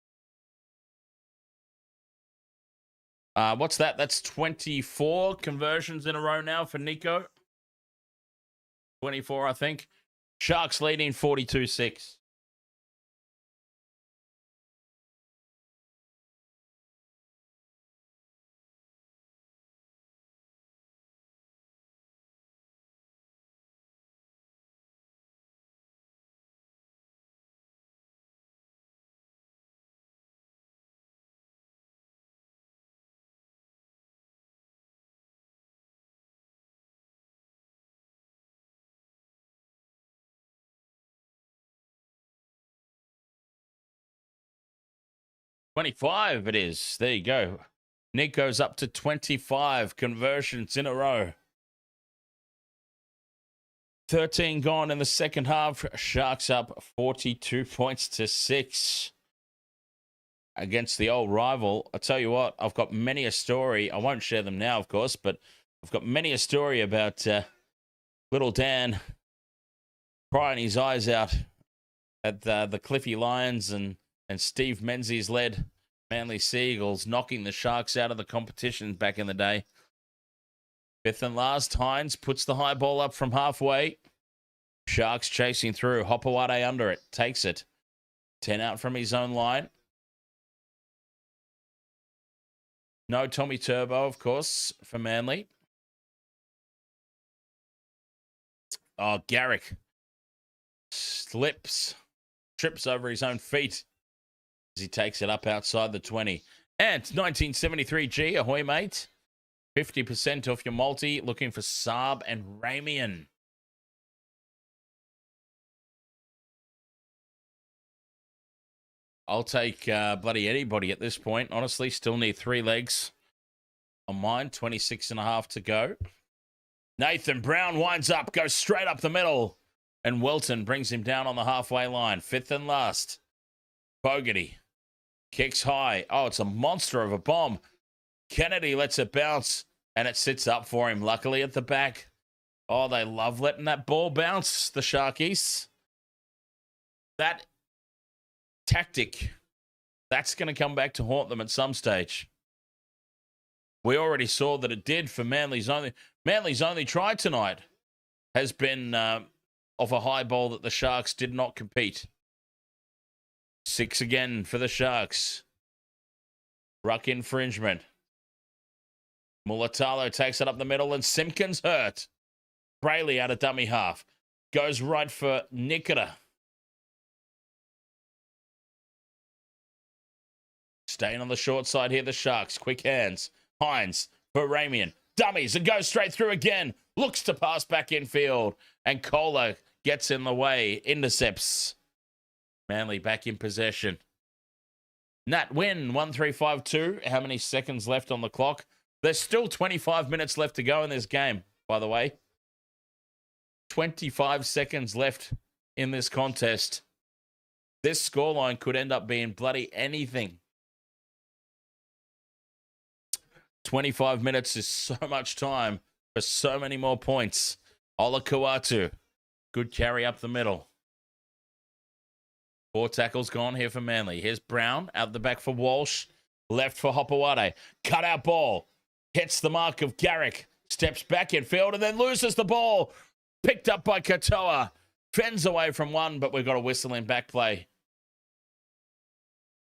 S2: What's that? That's 24 conversions in a row now for Nico. 24, I think. Sharks leading 42-6. $25 it is. There you go. Nick goes up to 25 conversions in a row. 13 gone in the second half. Sharks up 42 points to 6 against the old rival. I tell you what, I've got many a story. I won't share them now, of course, but I've got many a story about little Dan crying his eyes out at the Cliffy Lions and Steve Menzies led Manly Seagulls knocking the Sharks out of the competition back in the day. Fifth and last, Hines puts the high ball up from halfway. Sharks chasing through. Hopewade under it. Takes it. 10 out from his own line. No Tommy Turbo, of course, for Manly. Oh, Garrick slips, trips over his own feet as he takes it up outside the 20. And 1973 G, ahoy, mate. 50% off your multi. Looking for Saab and Ramian. I'll take bloody anybody at this point. Honestly, still need 3 legs on mine. 26 and a half to go. Nathan Brown winds up, goes straight up the middle. And Welton brings him down on the halfway line. Fifth and last. Fogarty kicks high. Oh, it's a monster of a bomb. Kennedy lets it bounce, and it sits up for him, luckily, at the back. Oh, they love letting that ball bounce, the Sharkies. That tactic, that's going to come back to haunt them at some stage. We already saw that it did for Manly's only try tonight has been off a high ball that the Sharks did not compete. 6 again for the Sharks. Ruck infringement. Mulatalo takes it up the middle and Simpkins hurt. Brayley out of dummy half. Goes right for Nikita. Staying on the short side here, the Sharks. Quick hands. Hines for Ramian. Dummies and goes straight through again. Looks to pass back infield. And Kohler gets in the way. Intercepts. Manly back in possession. Nat win 1-3-5-2. How many seconds left on the clock? There's still 25 minutes left to go in this game, by the way. 25 seconds left in this contest. This scoreline could end up being bloody anything. 25 minutes is so much time for so many more points. Ola Kuatu. Good carry up the middle. 4 tackles gone here for Manly. Here's Brown out the back for Walsh. Left for Hopewade. Cut out ball. Hits the mark of Garrick. Steps back in field and then loses the ball. Picked up by Katoa. Fends away from one, but we've got a whistle in back play.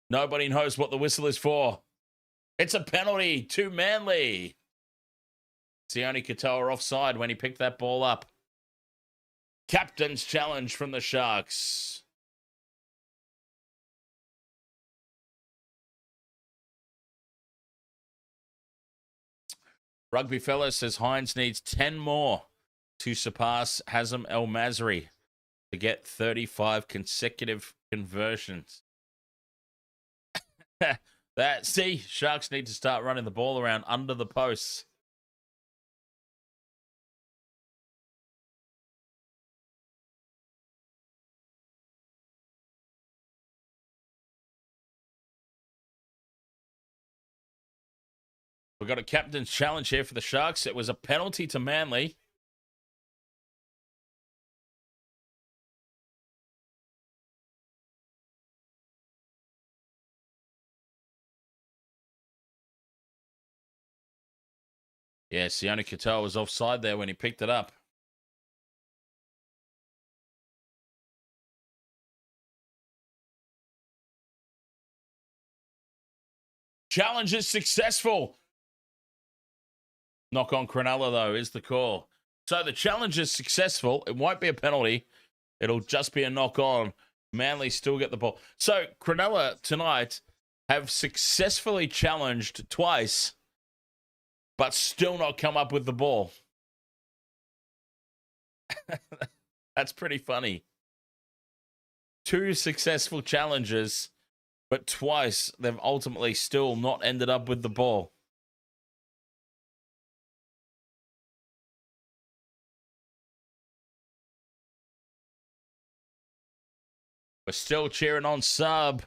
S2: Nobody knows what the whistle is for. It's a penalty to Manly. Sione Katoa offside when he picked that ball up. Captain's challenge from the Sharks. Rugby Fella says Hines needs 10 more to surpass Hazem El Masri to get 35 consecutive conversions. See, Sharks need to start running the ball around under the posts. We've got a captain's challenge here for the Sharks. It was a penalty to Manly. Yeah, Sione Katoa was offside there when he picked it up. Challenge is successful. Knock on Cronulla, though, is the call. So the challenge is successful. It won't be a penalty. It'll just be a knock on. Manly still get the ball. So Cronulla tonight have successfully challenged twice, but still not come up with the ball. That's pretty funny. 2 successful challenges, but twice they've ultimately still not ended up with the ball. We're still cheering on Saab.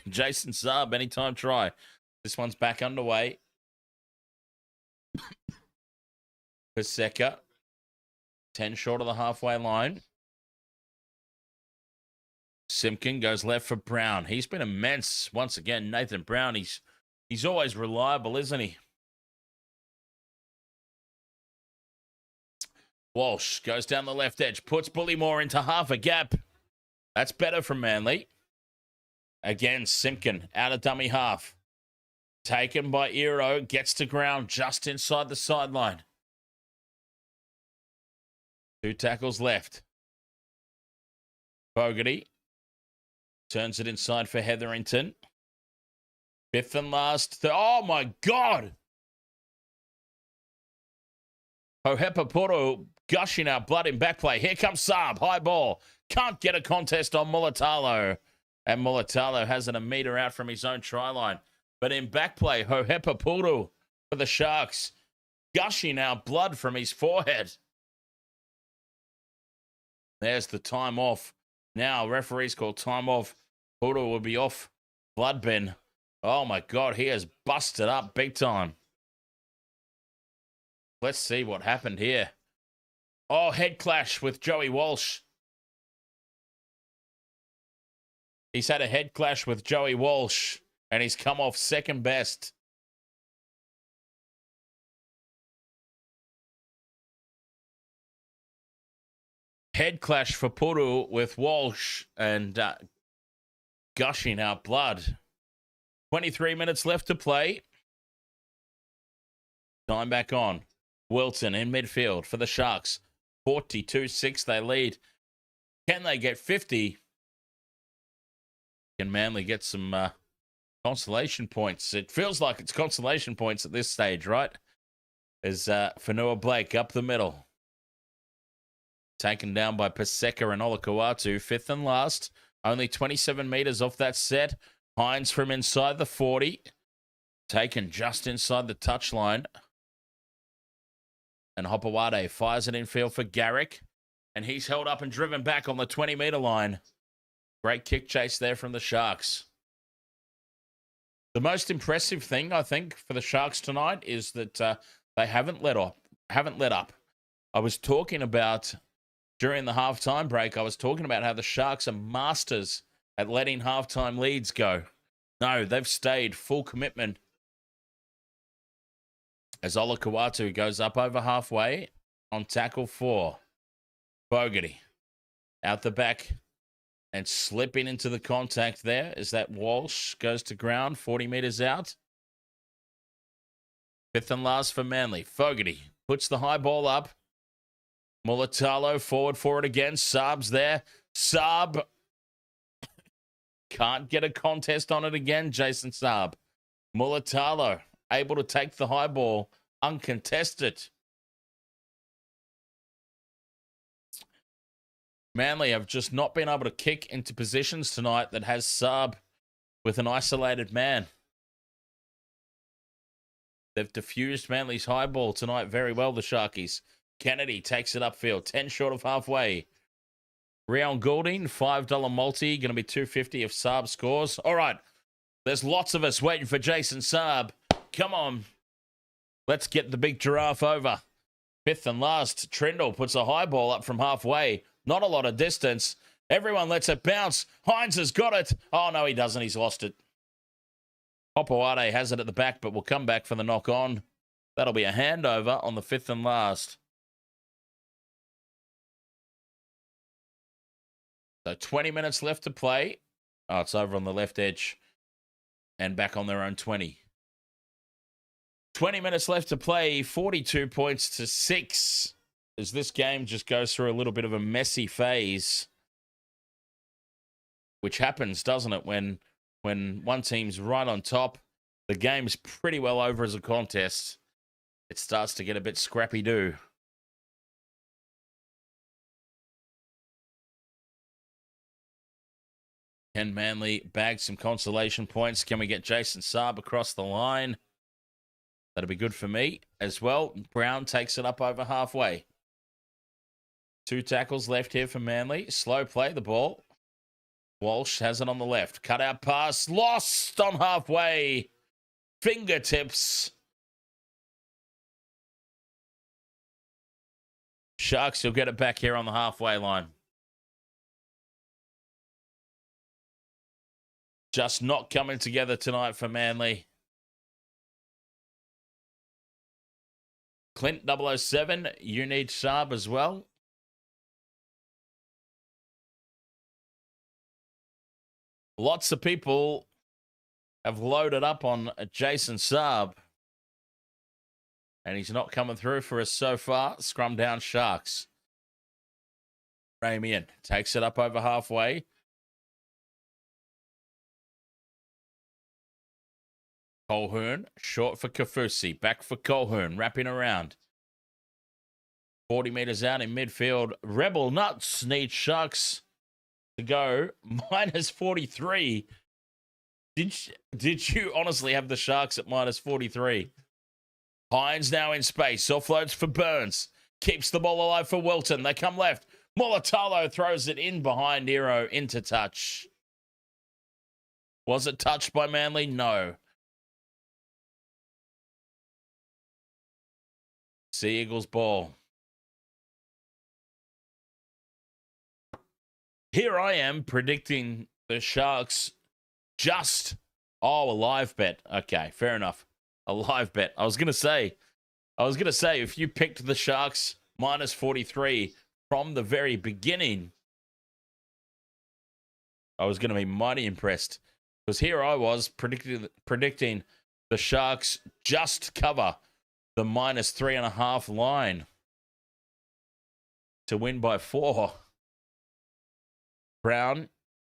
S2: Jason Saab, anytime try. This one's back underway. Paseka. 10 short of the halfway line. Simpkin goes left for Brown. He's been immense once again. Nathan Brown, he's always reliable, isn't he? Walsh goes down the left edge, puts Bullymore into half a gap. That's better from Manly. Again, Simpkin out of dummy half. Taken by Iro, gets to ground just inside the sideline. 2 tackles left. Fogarty turns it inside for Hetherington. 5th and last. Oh, my God. Hohepa Poro gushing out blood in back play. Here comes Saab. High ball. Can't get a contest on Mulatalo. And Mulatalo has it a metre out from his own try line. But in back play, Hohepa Poro for the Sharks. Gushing out blood from his forehead. There's the time off. Now, referees call time off. Poro will be off blood bin. Oh, my God. He has busted up big time. Let's see what happened here. Oh, head clash with Joey Walsh. He's had a head clash with Joey Walsh, and he's come off second best. Head clash for Puru with Walsh and gushing out blood. 23 minutes left to play. Time back on. Wilton in midfield for the Sharks. 42-6 they lead. Can they get 50? Can Manly get some consolation points? It feels like it's consolation points at this stage, right? As Fanua Blake up the middle. Taken down by Paseka and Olakauatu. 5th and last. Only 27 metres off that set. Hines from inside the 40. Taken just inside the touchline. And Hopawade fires it infield for Garrick. And he's held up and driven back on the 20-metre line. Great kick chase there from the Sharks. The most impressive thing, I think, for the Sharks tonight is that they haven't let up. I was talking about, during the halftime break, I was talking about how the Sharks are masters at letting halftime leads go. No, they've stayed full commitment. As Olakauatu goes up over halfway on tackle 4. Fogarty out the back and slipping into the contact there as that Walsh goes to ground 40 metres out. 5th and last for Manly. Fogarty puts the high ball up. Mulatalo forward for it again. Saab's there. Saab can't get a contest on it again. Jason Saab. Mulatalo able to take the high ball uncontested. Manly have just not been able to kick into positions tonight that has Saab with an isolated man. They've diffused Manly's high ball tonight very well, the Sharkies. Kennedy takes it upfield, 10 short of halfway. Rion Goulding, $5 multi, going to be $2.50 if Saab scores. All right, there's lots of us waiting for Jason Saab. Come on, let's get the big giraffe over. 5th and last, Trindle puts a high ball up from halfway. Not a lot of distance. Everyone lets it bounce. Hines has got it. Oh, no, he doesn't. He's lost it. Hopawade has it at the back, but will come back for the knock on. That'll be a handover on the 5th and last. So 20 minutes left to play. Oh, it's over on the left edge and back on their own 20. 20 minutes left to play, 42 points to 6 as this game just goes through a little bit of a messy phase, which happens, doesn't it, when one team's right on top, the game's pretty well over as a contest. It starts to get a bit scrappy-do. Can Manly bag some consolation points? Can we get Jason Saab across the line? That'll be good for me as well. Brown takes it up over halfway. 2 tackles left here for Manly. Slow play, the ball. Walsh has it on the left. Cut out pass. Lost on halfway. Fingertips. Sharks, you'll get it back here on the halfway line. Just not coming together tonight for Manly. Clint 007, you need Saab as well. Lots of people have loaded up on Jason Saab. And he's not coming through for us so far. Scrum down Sharks. Ramian takes it up over halfway. Colquhoun, short for Kaufusi. Back for Colquhoun, wrapping around. 40 metres out in midfield. Rebel Nuts need Sharks to go. Minus 43. Did you honestly have the Sharks at minus 43? Hines now in space. Offloads for Burns. Keeps the ball alive for Wilton. They come left. Mulatalo throws it in behind Nero into touch. Was it touched by Manly? No. Sea Eagles ball. Here I am predicting the Sharks just... Oh, a live bet. Okay, fair enough. A live bet. I was going to say, if you picked the Sharks minus 43 from the very beginning, I was going to be mighty impressed. Because here I was predicting the Sharks just cover the minus 3.5 line to win by 4. Brown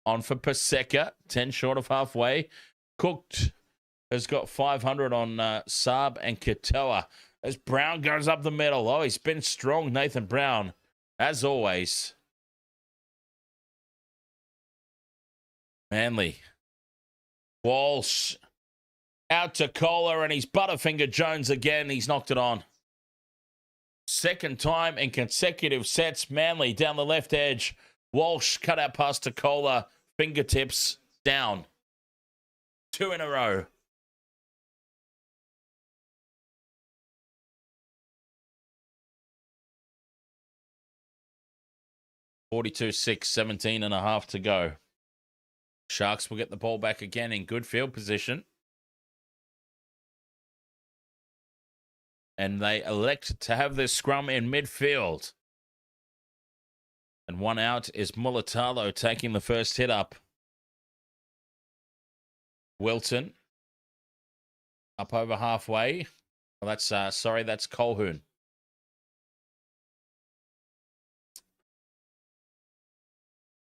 S2: on for Paseka, 10 short of halfway. Cooked has got 500 on Saab and Katoa. As Brown goes up the middle. Oh, he's been strong, Nathan Brown, as always. Manly. Walsh out to Kohler, and he's Butterfinger Jones again. He's knocked it on. Second time in consecutive sets. Manly down the left edge. Walsh cut out pass to Kohler. Fingertips down. 2 in a row. (42-6), 17.5 to go. Sharks will get the ball back again in good field position. And they elect to have this scrum in midfield. And one out is Mulatalo taking the first hit up. Wilton up over halfway. Well, that's that's Colquhoun.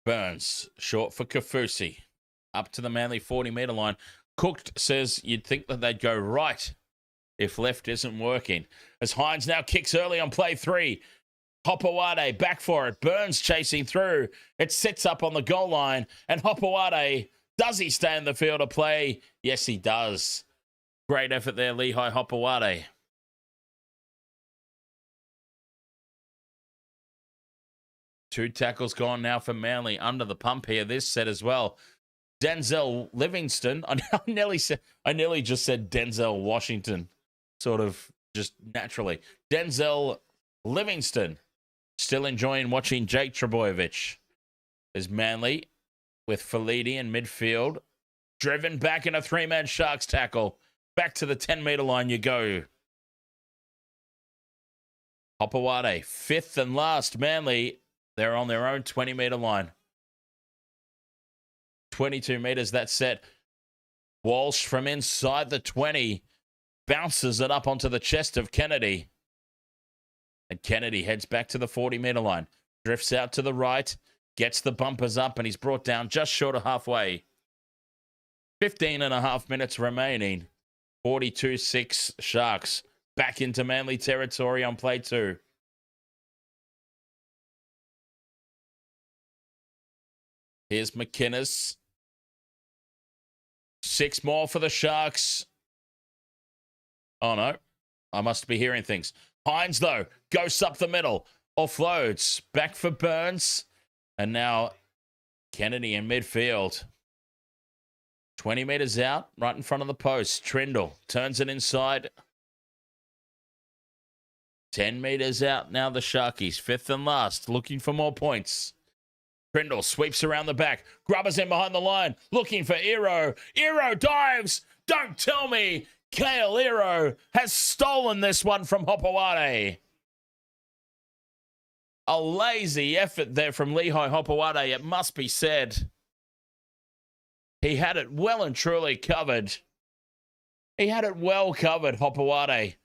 S2: Burns short for Kaufusi. Up to the Manly 40-metre line. Cooked says you'd think that they'd go right if left isn't working. As Hines now kicks early on play 3. Hopewade back for it. Burns chasing through. It sits up on the goal line. And Hopewade, does he stay in the field of play? Yes, he does. Great effort there, Lehigh Hopewade. Two tackles gone now for Manly under the pump here this set as well. Denzel Livingston. I nearly just said Denzel Washington, sort of just naturally. Denzel Livingston still enjoying watching Jake Trebojevic. There's Manly with Falidi in midfield. Driven back in a 3-man Sharks tackle. Back to the 10-metre line you go. Hopawade, fifth and last. Manly, they're on their own 20-meter line. 22 meters, that's set. Walsh from inside the 20 bounces it up onto the chest of Kennedy. And Kennedy heads back to the 40-meter line. Drifts out to the right, gets the bumpers up, and he's brought down just short of halfway. 15 and a half minutes remaining. 42-6 Sharks. Back into Manly territory on play 2. Here's McInnes. 6 more for the Sharks. Oh, no. I must be hearing things. Hines, though, ghosts up the middle. Offloads. Back for Burns. And now Kennedy in midfield. 20 meters out, right in front of the post. Trindle turns it inside. 10 meters out now, the Sharkies. Fifth and last, looking for more points. Trindle sweeps around the back. Grubbers in behind the line, looking for Ero. Ero dives. Don't tell me Kale Ero has stolen this one from Hopawade. A lazy effort there from Lehigh Hopawade, it must be said. He had it well and truly covered. He had it well covered, Hopawade.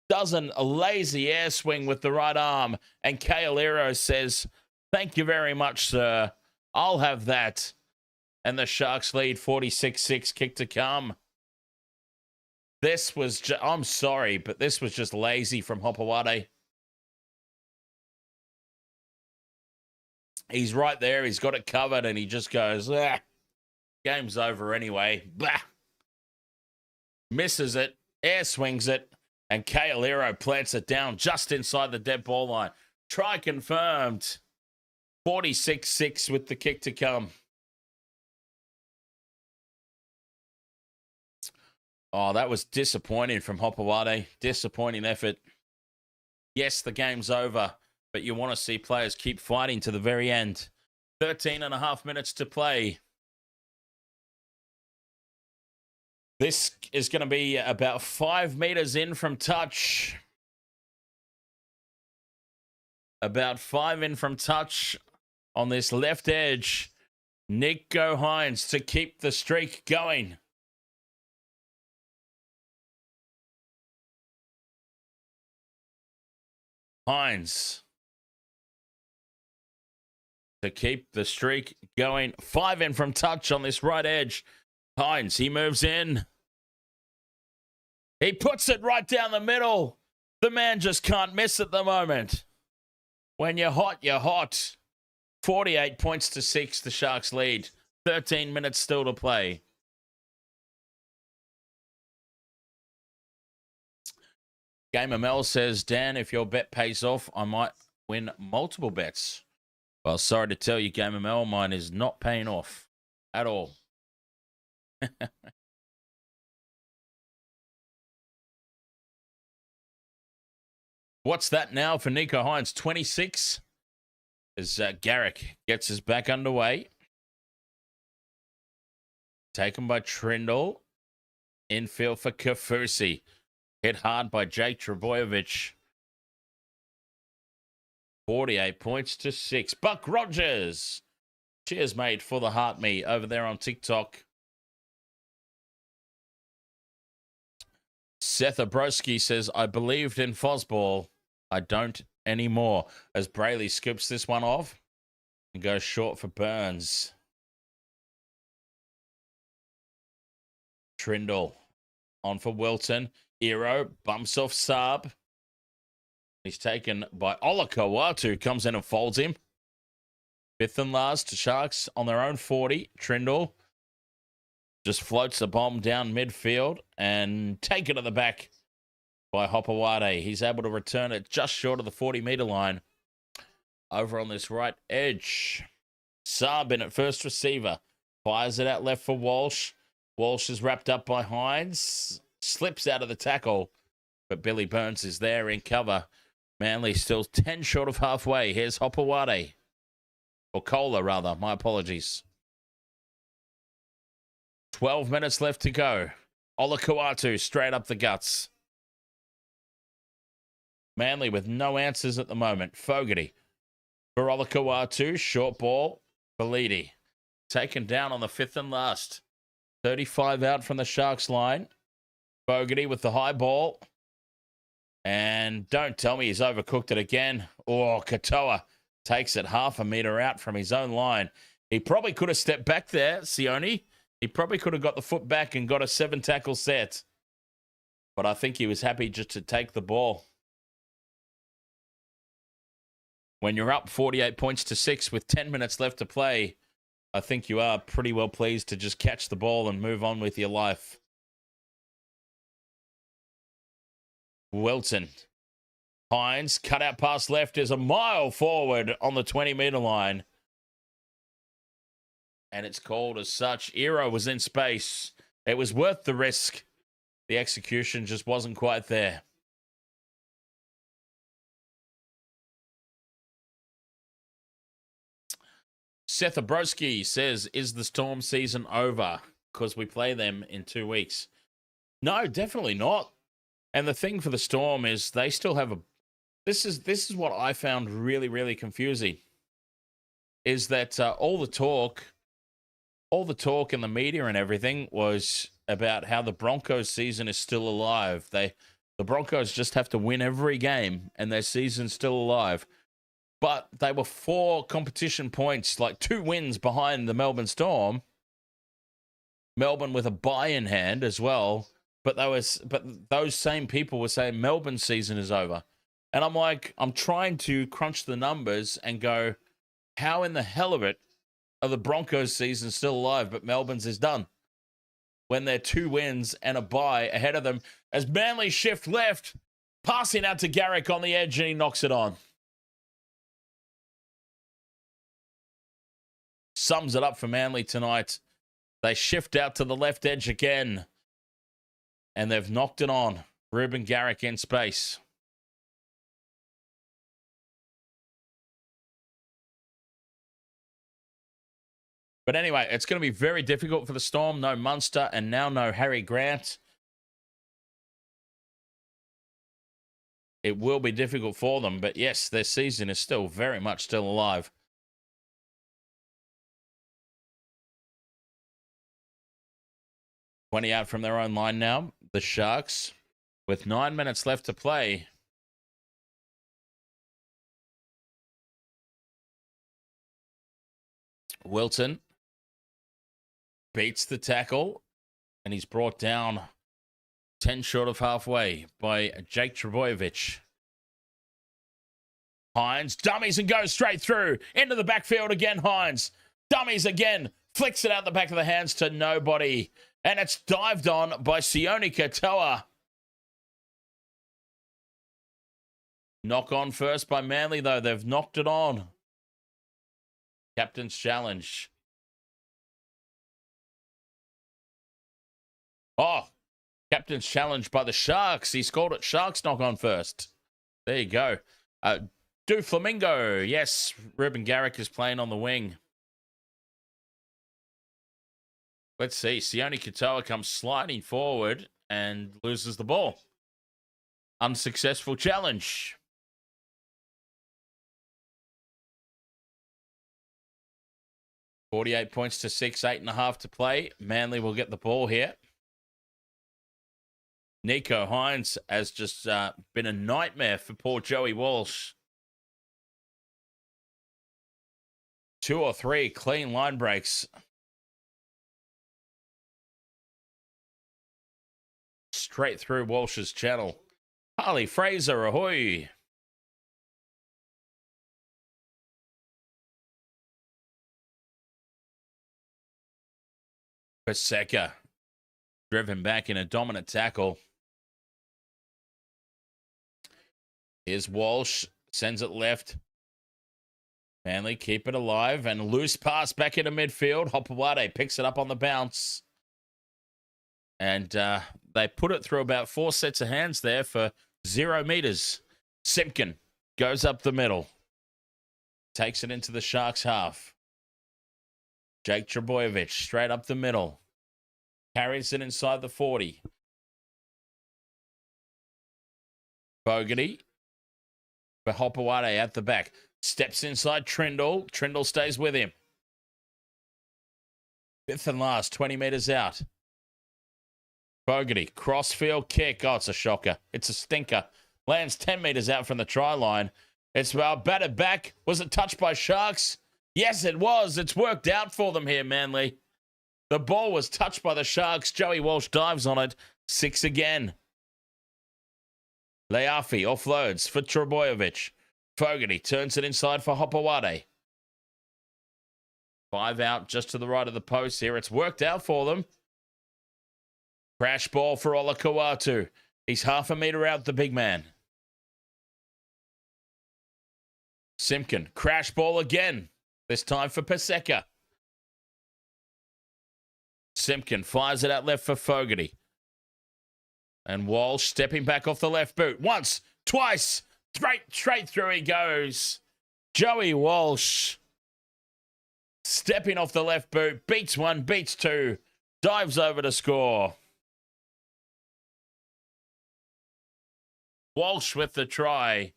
S2: Does a lazy air swing with the right arm, and Kaelero says, "Thank you very much, sir. I'll have that." And the Sharks lead 46-6, kick to come. This was, I'm sorry, but this was just lazy from Hopawade. He's right there. He's got it covered, and he just goes, game's over anyway. Blah. Misses it, air swings it, and Kaelero plants it down just inside the dead ball line. Try confirmed. 46-6 with the kick to come. Oh, that was disappointing from Hopawade. Disappointing effort. Yes, the game's over, but you want to see players keep fighting to the very end. 13 and a half minutes to play. This is going to be about 5 meters in from touch. About 5 in from touch on this left edge. Nico Hines to keep the streak going. Hines to keep the streak going. 5 in from touch on this right edge. Hines, he moves in. He puts it right down the middle. The man just can't miss at the moment. When you're hot, you're hot. 48 points to 6, the Sharks lead. 13 minutes still to play. Gamer Mel says, Dan, if your bet pays off, I might win multiple bets. Well, sorry to tell you, Gamer Mel, mine is not paying off at all. What's that now for Nico Hines? 26 as Garrick gets his back underway. Taken by Trindle. Infield for Kafusi. Hit hard by Jake Trebojevic. 48 points to 6. Buck Rogers. Cheers, mate, for the heart me over there on TikTok. Seth Abroski says, I believed in Fosball. I don't anymore. As Brayley scoops this one off and goes short for Burns. Trindle on for Wilton. Hero bumps off Saab. He's taken by Olakawatu. Comes in and folds him. Fifth and last. Sharks on their own 40. Trindle just floats the bomb down midfield and taken to the back by Hopawade. He's able to return it just short of the 40-meter line. Over on this right edge. Saab in at first receiver. Fires it out left for Walsh. Walsh is wrapped up by Hines. Slips out of the tackle. But Billy Burns is there in cover. Manly still 10 short of halfway. Here's Hopawade. Or Kohler, rather. My apologies. 12 minutes left to go. Olakawatu straight up the guts. Manly with no answers at the moment. Fogarty. Barolakawatu, short ball. Belidi. Taken down on the 5th and last. 35 out from the Sharks line. Fogarty with the high ball. And don't tell me he's overcooked it again. Oh, Katoa takes it half a metre out from his own line. He probably could have stepped back there, Sione. He probably could have got the foot back and got a 7-tackle set. But I think he was happy just to take the ball. When you're up 48 points to 6 with 10 minutes left to play, I think you are pretty well pleased to just catch the ball and move on with your life. Wilton. Hines, cut out pass left is a mile forward on the 20-metre line. And it's called as such. Ero was in space. It was worth the risk. The execution just wasn't quite there. Seth Abrosky says, is the Storm season over? Because we play them in 2 weeks. No, definitely not. And the thing for the Storm is they still have a... This is what I found really, really confusing. Is that all the talk in the media and everything was about how the Broncos season is still alive. The Broncos just have to win every game and their season's still alive. But they were 4 competition points, like 2 wins behind the Melbourne Storm. Melbourne with a bye in hand as well. But those same people were saying Melbourne's season is over. And I'm like, I'm trying to crunch the numbers and go, how in the hell of it are the Broncos' season still alive, but Melbourne's is done? When they're 2 wins and a bye ahead of them, as Manly shift left, passing out to Garrick on the edge, and he knocks it on. Sums it up for Manly tonight. They shift out to the left edge again, and they've knocked it on. Ruben Garrick in space. But anyway, it's going to be very difficult for the Storm. No Munster and now no Harry Grant. It will be difficult for them. But yes, their season is still very much still alive. $20 out from their own line now. The Sharks with 9 minutes left to play. Wilton beats the tackle, and he's brought down 10 short of halfway by Jake Trbojevic. Hines dummies and goes straight through into the backfield again. Hines dummies again, flicks it out the back of the hands to nobody, and it's dived on by Sione Katoa. Knock on first by Manly, though. They've knocked it on. Captain's challenge. Oh, captain's challenge by the Sharks. He scored it. Sharks knock on first. There you go. Do Flamingo. Yes, Ruben Garrick is playing on the wing. Let's see. Sione Katoa comes sliding forward and loses the ball. Unsuccessful challenge. $48 points to 6, 8.5 to play. Manly will get the ball here. Nico Hines has just been a nightmare for poor Joey Walsh. 2 or 3 clean line breaks. Straight through Walsh's channel. Harley Fraser, ahoy! Paseka driven back in a dominant tackle. Here's Walsh, sends it left. Manly keep it alive, and loose pass back into midfield. Hopewade picks it up on the bounce. And they put it through about 4 sets of hands there for 0 meters. Simpkin goes up the middle. Takes it into the Sharks' half. Jake Trbojevic straight up the middle. Carries it inside the 40. Fogarty for Hopewade at the back. Steps inside Trindle. Trindle stays with him. Fifth and last, 20 metres out. Fogarty, crossfield kick. Oh, it's a shocker. It's a stinker. Lands 10 metres out from the try line. It's batted back. Was it touched by Sharks? Yes, it was. It's worked out for them here, Manly. The ball was touched by the Sharks. Joey Walsh dives on it. 6 again. Leafi offloads for Trebojevic. Fogarty turns it inside for Hopewade. 5 out just to the right of the post here. It's worked out for them. Crash ball for Olakau'atu. He's half a metre out, the big man. Simpkin, crash ball again. This time for Paseka. Simpkin fires it out left for Fogarty. And Walsh stepping back off the left boot. Once, twice, straight through he goes. Joey Walsh stepping off the left boot. Beats one, beats two. Dives over to score. Walsh with the try.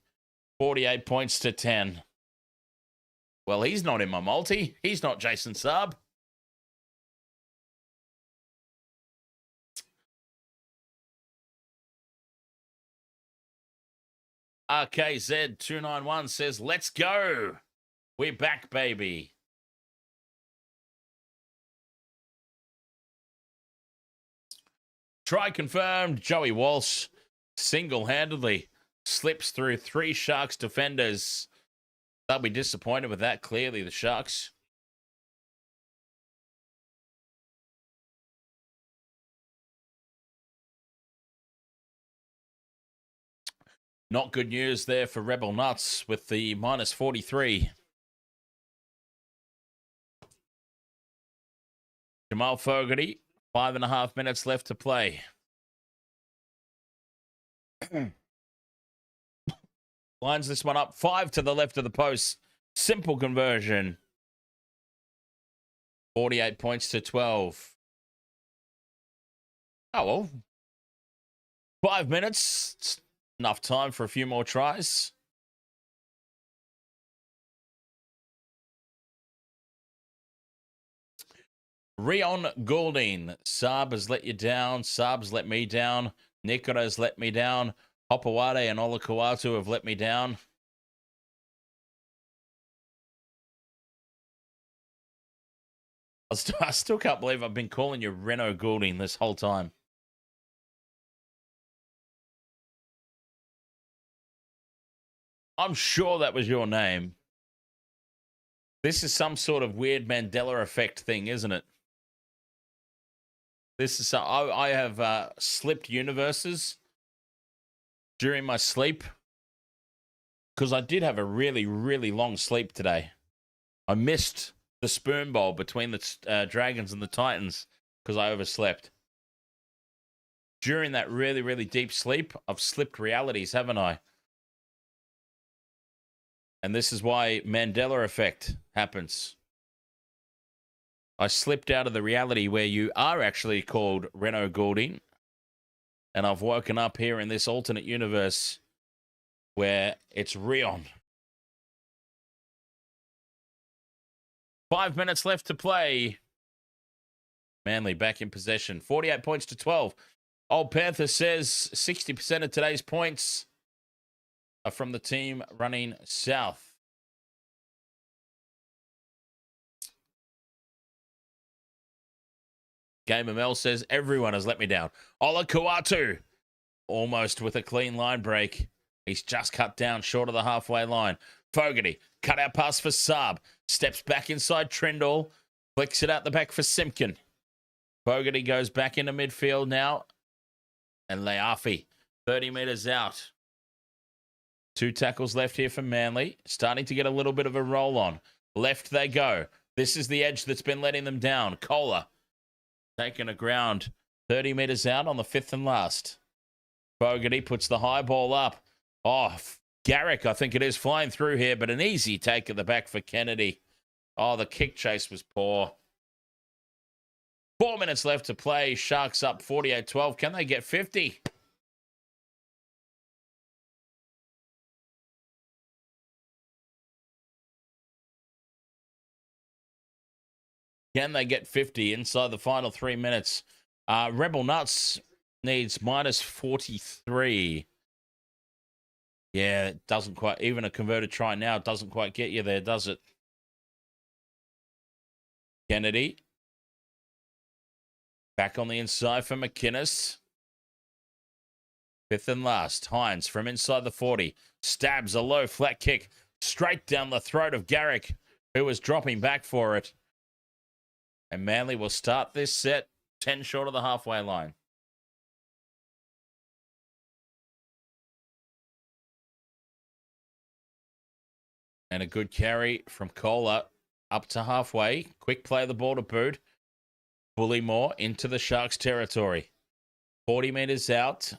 S2: 48 points to 10. Well, he's not in my multi. He's not Jason Saab. RKZ291 says, let's go. We're back, baby. Try confirmed. Joey Walsh single-handedly slips through 3 Sharks defenders. They'll be disappointed with that, clearly, the Sharks. Not good news there for Rebel Nuts with the minus 43. Jamal Fogarty, 5.5 minutes left to play. Lines this one up. 5 to the left of the post. Simple conversion. 48 points to 12. Oh, well. 5 minutes. It's enough time for a few more tries. Rion Goulding. Saab has let you down. Saab's let me down. Nikoro's let me down. Hopewade and Olakau'atu have let me down. I still can't believe I've been calling you Reno Goulding this whole time. I'm sure that was your name. This is some sort of weird Mandela effect thing, isn't it? This is I have slipped universes during my sleep because I did have a really, really long sleep today. I missed the spoon bowl between the Dragons and the Titans because I overslept. During that really, really deep sleep, I've slipped realities, haven't I? And this is why Mandela effect happens. I slipped out of the reality where you are actually called Reno Goulding. And I've woken up here in this alternate universe where it's Rion. 5 minutes left to play. Manly back in possession. 48 points to 12. Old Panther says 60% of today's points are from the team running south. Game ML says everyone has let me down. Olakau'atu almost with a clean line break. He's just cut down short of the halfway line. Fogarty, cut out pass for Saab. Steps back inside Trindle. Flicks it out the back for Simpkin. Fogarty goes back into midfield now. And Leafi, 30 metres out. 2 tackles left here for Manly. Starting to get a little bit of a roll on. Left they go. This is the edge that's been letting them down. Kohler taking a ground 30 metres out on the 5th and last. Fogarty puts the high ball up. Oh, Garrick, I think it is, flying through here, but an easy take at the back for Kennedy. Oh, the kick chase was poor. 4 minutes left to play. Sharks up 48-12. Can they get 50? Can they get 50 inside the final 3 minutes? Rebel Nuts needs minus 43. Yeah, it doesn't quite, even a converted try now, it doesn't quite get you there, does it? Kennedy. Back on the inside for McInnes. Fifth and last. Hines from inside the 40. Stabs a low flat kick straight down the throat of Garrick, who was dropping back for it. And Manly will start this set 10 short of the halfway line. And a good carry from Kohler up to halfway. Quick play of the ball to Boot. Bullymore into the Sharks territory. 40 metres out.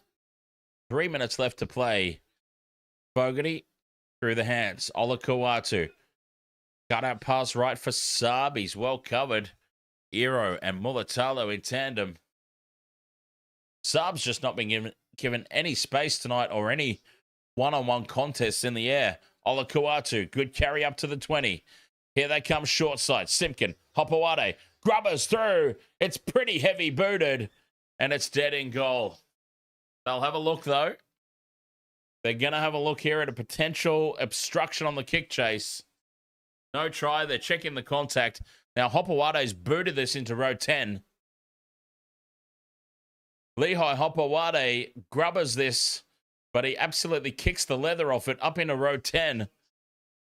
S2: 3 minutes left to play. Fogarty through the hands. Olakau'atu. Cut out pass right for Saab. He's well covered. Iro and Mulatalo in tandem. Saab's just not been given any space tonight or any one-on-one contests in the air. Olakau'atu, good carry up to the 20. Here they come short side. Simpkin, Hopewade, grubbers through. It's pretty heavy booted, and it's dead in goal. They'll have a look, though. They're going to have a look here at a potential obstruction on the kick chase. No try. They're checking the contact. Now, Hopowade's booted this into row 10. Lehigh Hopewade grubbers this, but he absolutely kicks the leather off it up into row 10.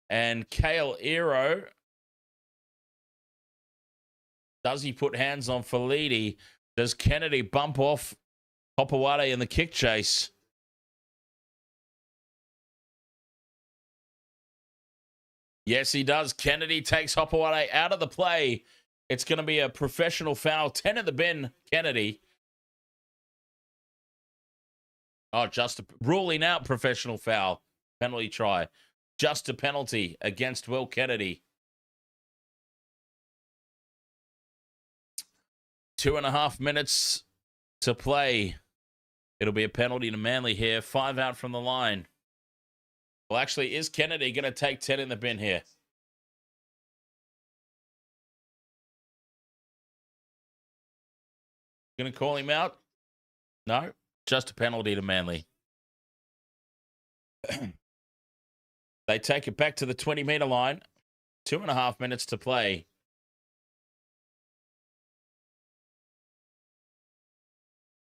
S2: And Kale Iro, does he put hands on Falidi? Does Kennedy bump off Hopewade in the kick chase? Yes, he does. Kennedy takes Hopewade out of the play. It's going to be a professional foul. 10 in the bin, Kennedy. Oh, just ruling out professional foul. Penalty try. Just a penalty against Will Kennedy. 2.5 minutes to play. It'll be a penalty to Manly here. 5 out from the line. Well, actually, is Kennedy going to take 10 in the bin here? Going to call him out? No, just a penalty to Manly. They take it back to the 20-meter line. 2.5 minutes to play.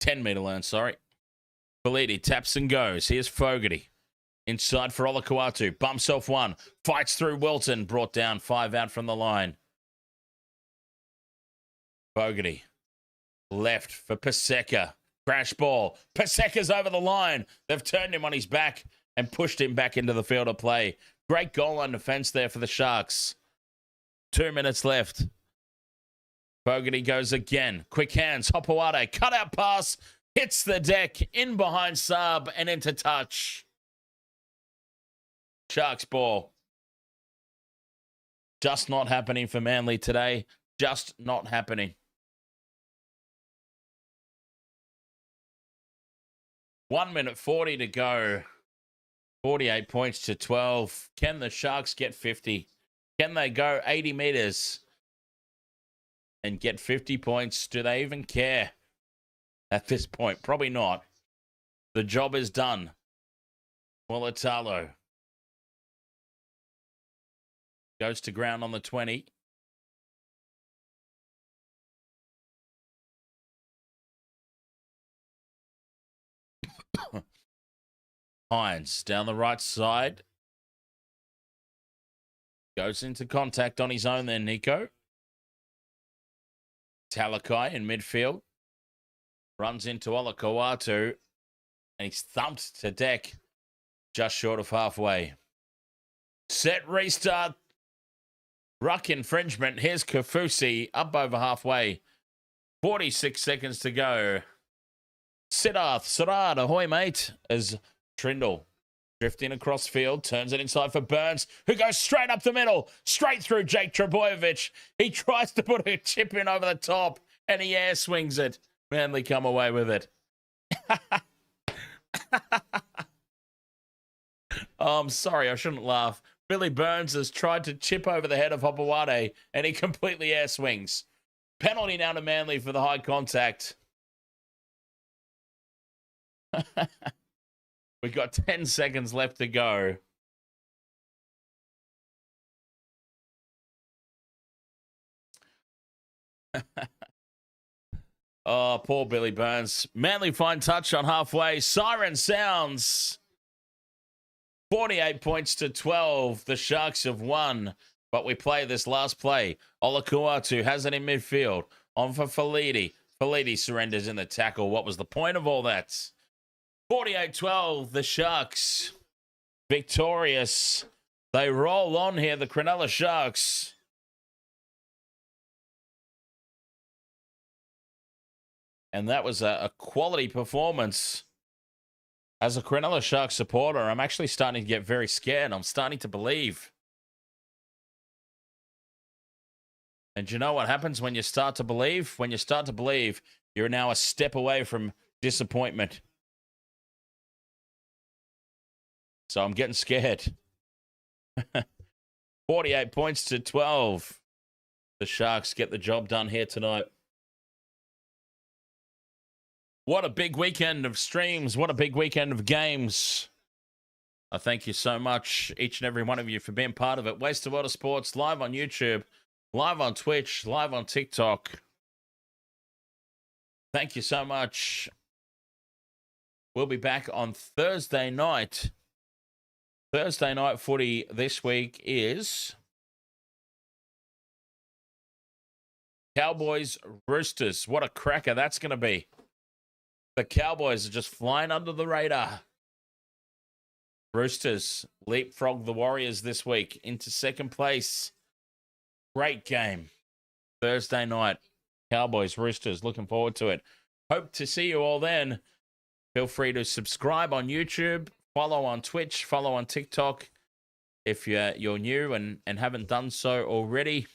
S2: Ten-meter line, sorry. Falidi taps and goes. Here's Fogarty. Inside for Olakau'atu. Bumps off one. Fights through Wilton. Brought down. 5 out from the line. Fogarty. Left for Paseka. Crash ball. Paseka's over the line. They've turned him on his back and pushed him back into the field of play. Great goal on defense there for the Sharks. 2 minutes left. Fogarty goes again. Quick hands. Hopewade. Cut out pass. Hits the deck. In behind Saab and into touch. Sharks ball. Just not happening for Manly today. Just not happening. 1 minute 40 to go. 48 points to 12. Can the Sharks get 50? Can they go 80 meters and get 50 points? Do they even care at this point? Probably not. The job is done. Mulatalo goes to ground on the 20. Hines down the right side. Goes into contact on his own then, Nico. Talakai in midfield. Runs into Olakau'atu. And he's thumped to deck just short of halfway. Set restart. Ruck infringement. Here's Kafusi up over halfway. 46 seconds to go. Siddharth, Sarad, ahoy, mate. As Trindle drifting across field, turns it inside for Burns, who goes straight up the middle, straight through Jake Trebojevic. He tries to put a chip in over the top, and he air swings it. Manly come away with it. Oh, I'm sorry, I shouldn't laugh. Billy Burns has tried to chip over the head of Hopewade, and he completely air swings. Penalty now to Manly for the high contact. We've got 10 seconds left to go. Oh, poor Billy Burns. Manly fine touch on halfway. Siren sounds. 48 points to 12. The Sharks have won. But we play this last play. Olakuatu has it in midfield. On for Falidi. Falidi surrenders in the tackle. What was the point of all that? 48-12. The Sharks victorious. They roll on here. The Cronulla Sharks. And that was a quality performance. As a Cronulla Sharks supporter, I'm actually starting to get very scared. I'm starting to believe. And you know what happens when you start to believe? When you start to believe, you're now a step away from disappointment. So I'm getting scared. 48 points to 12. The Sharks get the job done here tonight. What a big weekend of streams. What a big weekend of games. I thank you so much, each and every one of you, for being part of it. Waste of Water Sports, live on YouTube, live on Twitch, live on TikTok. Thank you so much. We'll be back on Thursday night. Thursday night footy this week is Cowboys Roosters. What a cracker that's going to be. The Cowboys are just flying under the radar. Roosters leapfrog the Warriors this week into second place. Great game. Thursday night. Cowboys, Roosters. Looking forward to it. Hope to see you all then. Feel free to subscribe on YouTube. Follow on Twitch. Follow on TikTok. If you're new and haven't done so already.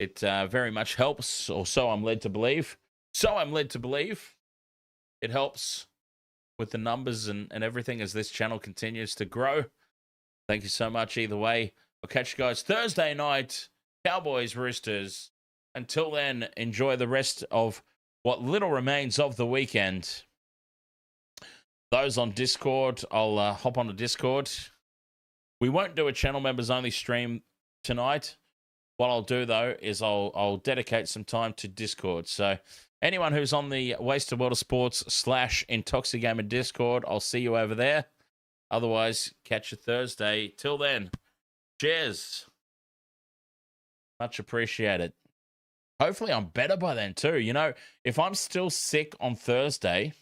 S2: It very much helps. Or so I'm led to believe. It helps with the numbers and everything as this channel continues to grow. Thank you so much either way. I'll catch you guys Thursday night. Cowboys, Roosters. Until then, enjoy the rest of what little remains of the weekend. Those on Discord, I'll hop on to Discord. We won't do a channel members only stream tonight. What I'll do, though, is I'll dedicate some time to Discord. So anyone who's on the Waste of Water Sports /Intoxigamer Discord, I'll see you over there. Otherwise, catch you Thursday. Till then, cheers. Much appreciated. Hopefully I'm better by then too. You know, if I'm still sick on Thursday,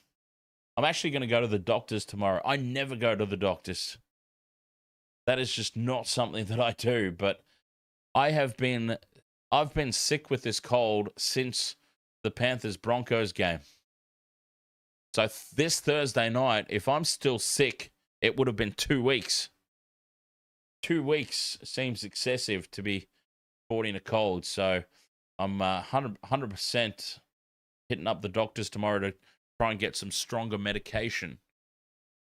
S2: I'm actually going to go to the doctors tomorrow. I never go to the doctors. That is just not something that I do. But I've been sick with this cold since the Panthers-Broncos game. So this Thursday night, if I'm still sick, it would have been 2 weeks. 2 weeks seems excessive to be sporting a cold. So I'm 100% hitting up the doctors tomorrow to try and get some stronger medication.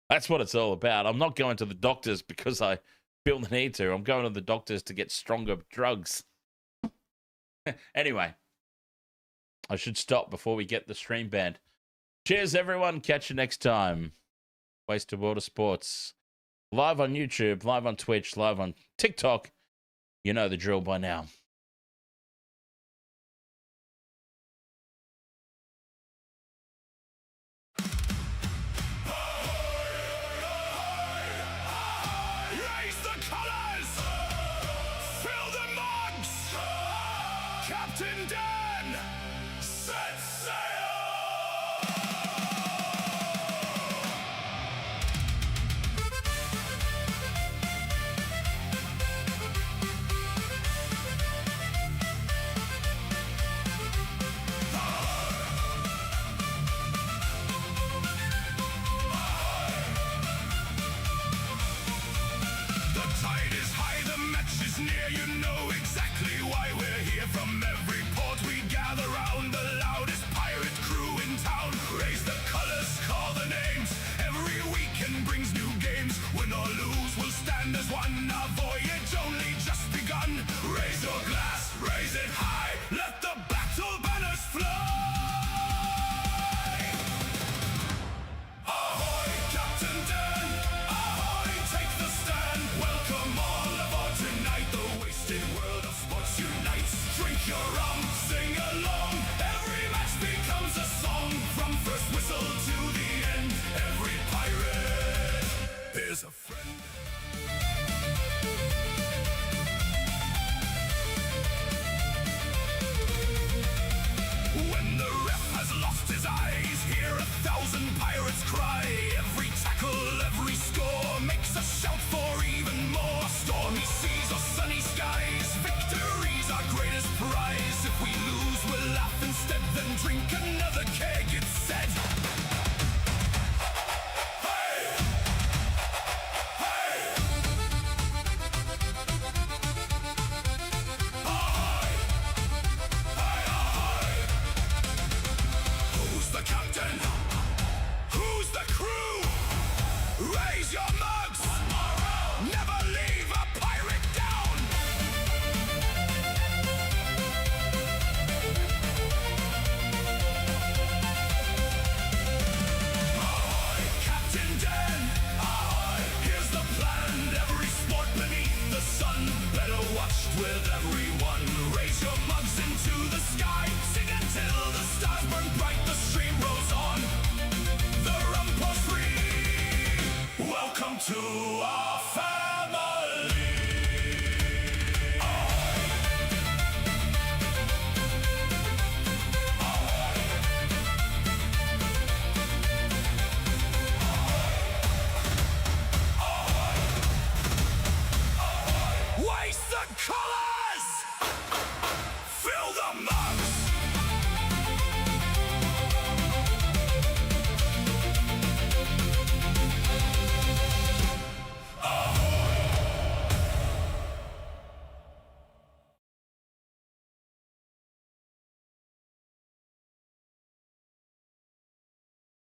S2: That's what it's all about. I'm not going to the doctors because I feel the need to. I'm going to the doctors to get stronger drugs. Anyway, I should stop before we get the stream banned. Cheers, everyone. Catch you next time. Waste of Water Sports. Live on YouTube, live on Twitch, live on TikTok. You know the drill by now.
S1: Raise the colors! Fill the mugs! Captain Dan! Set sail! The tide is high, the match is near. You know exactly why we're here. From every port we gather round the loudest pirate To our fans.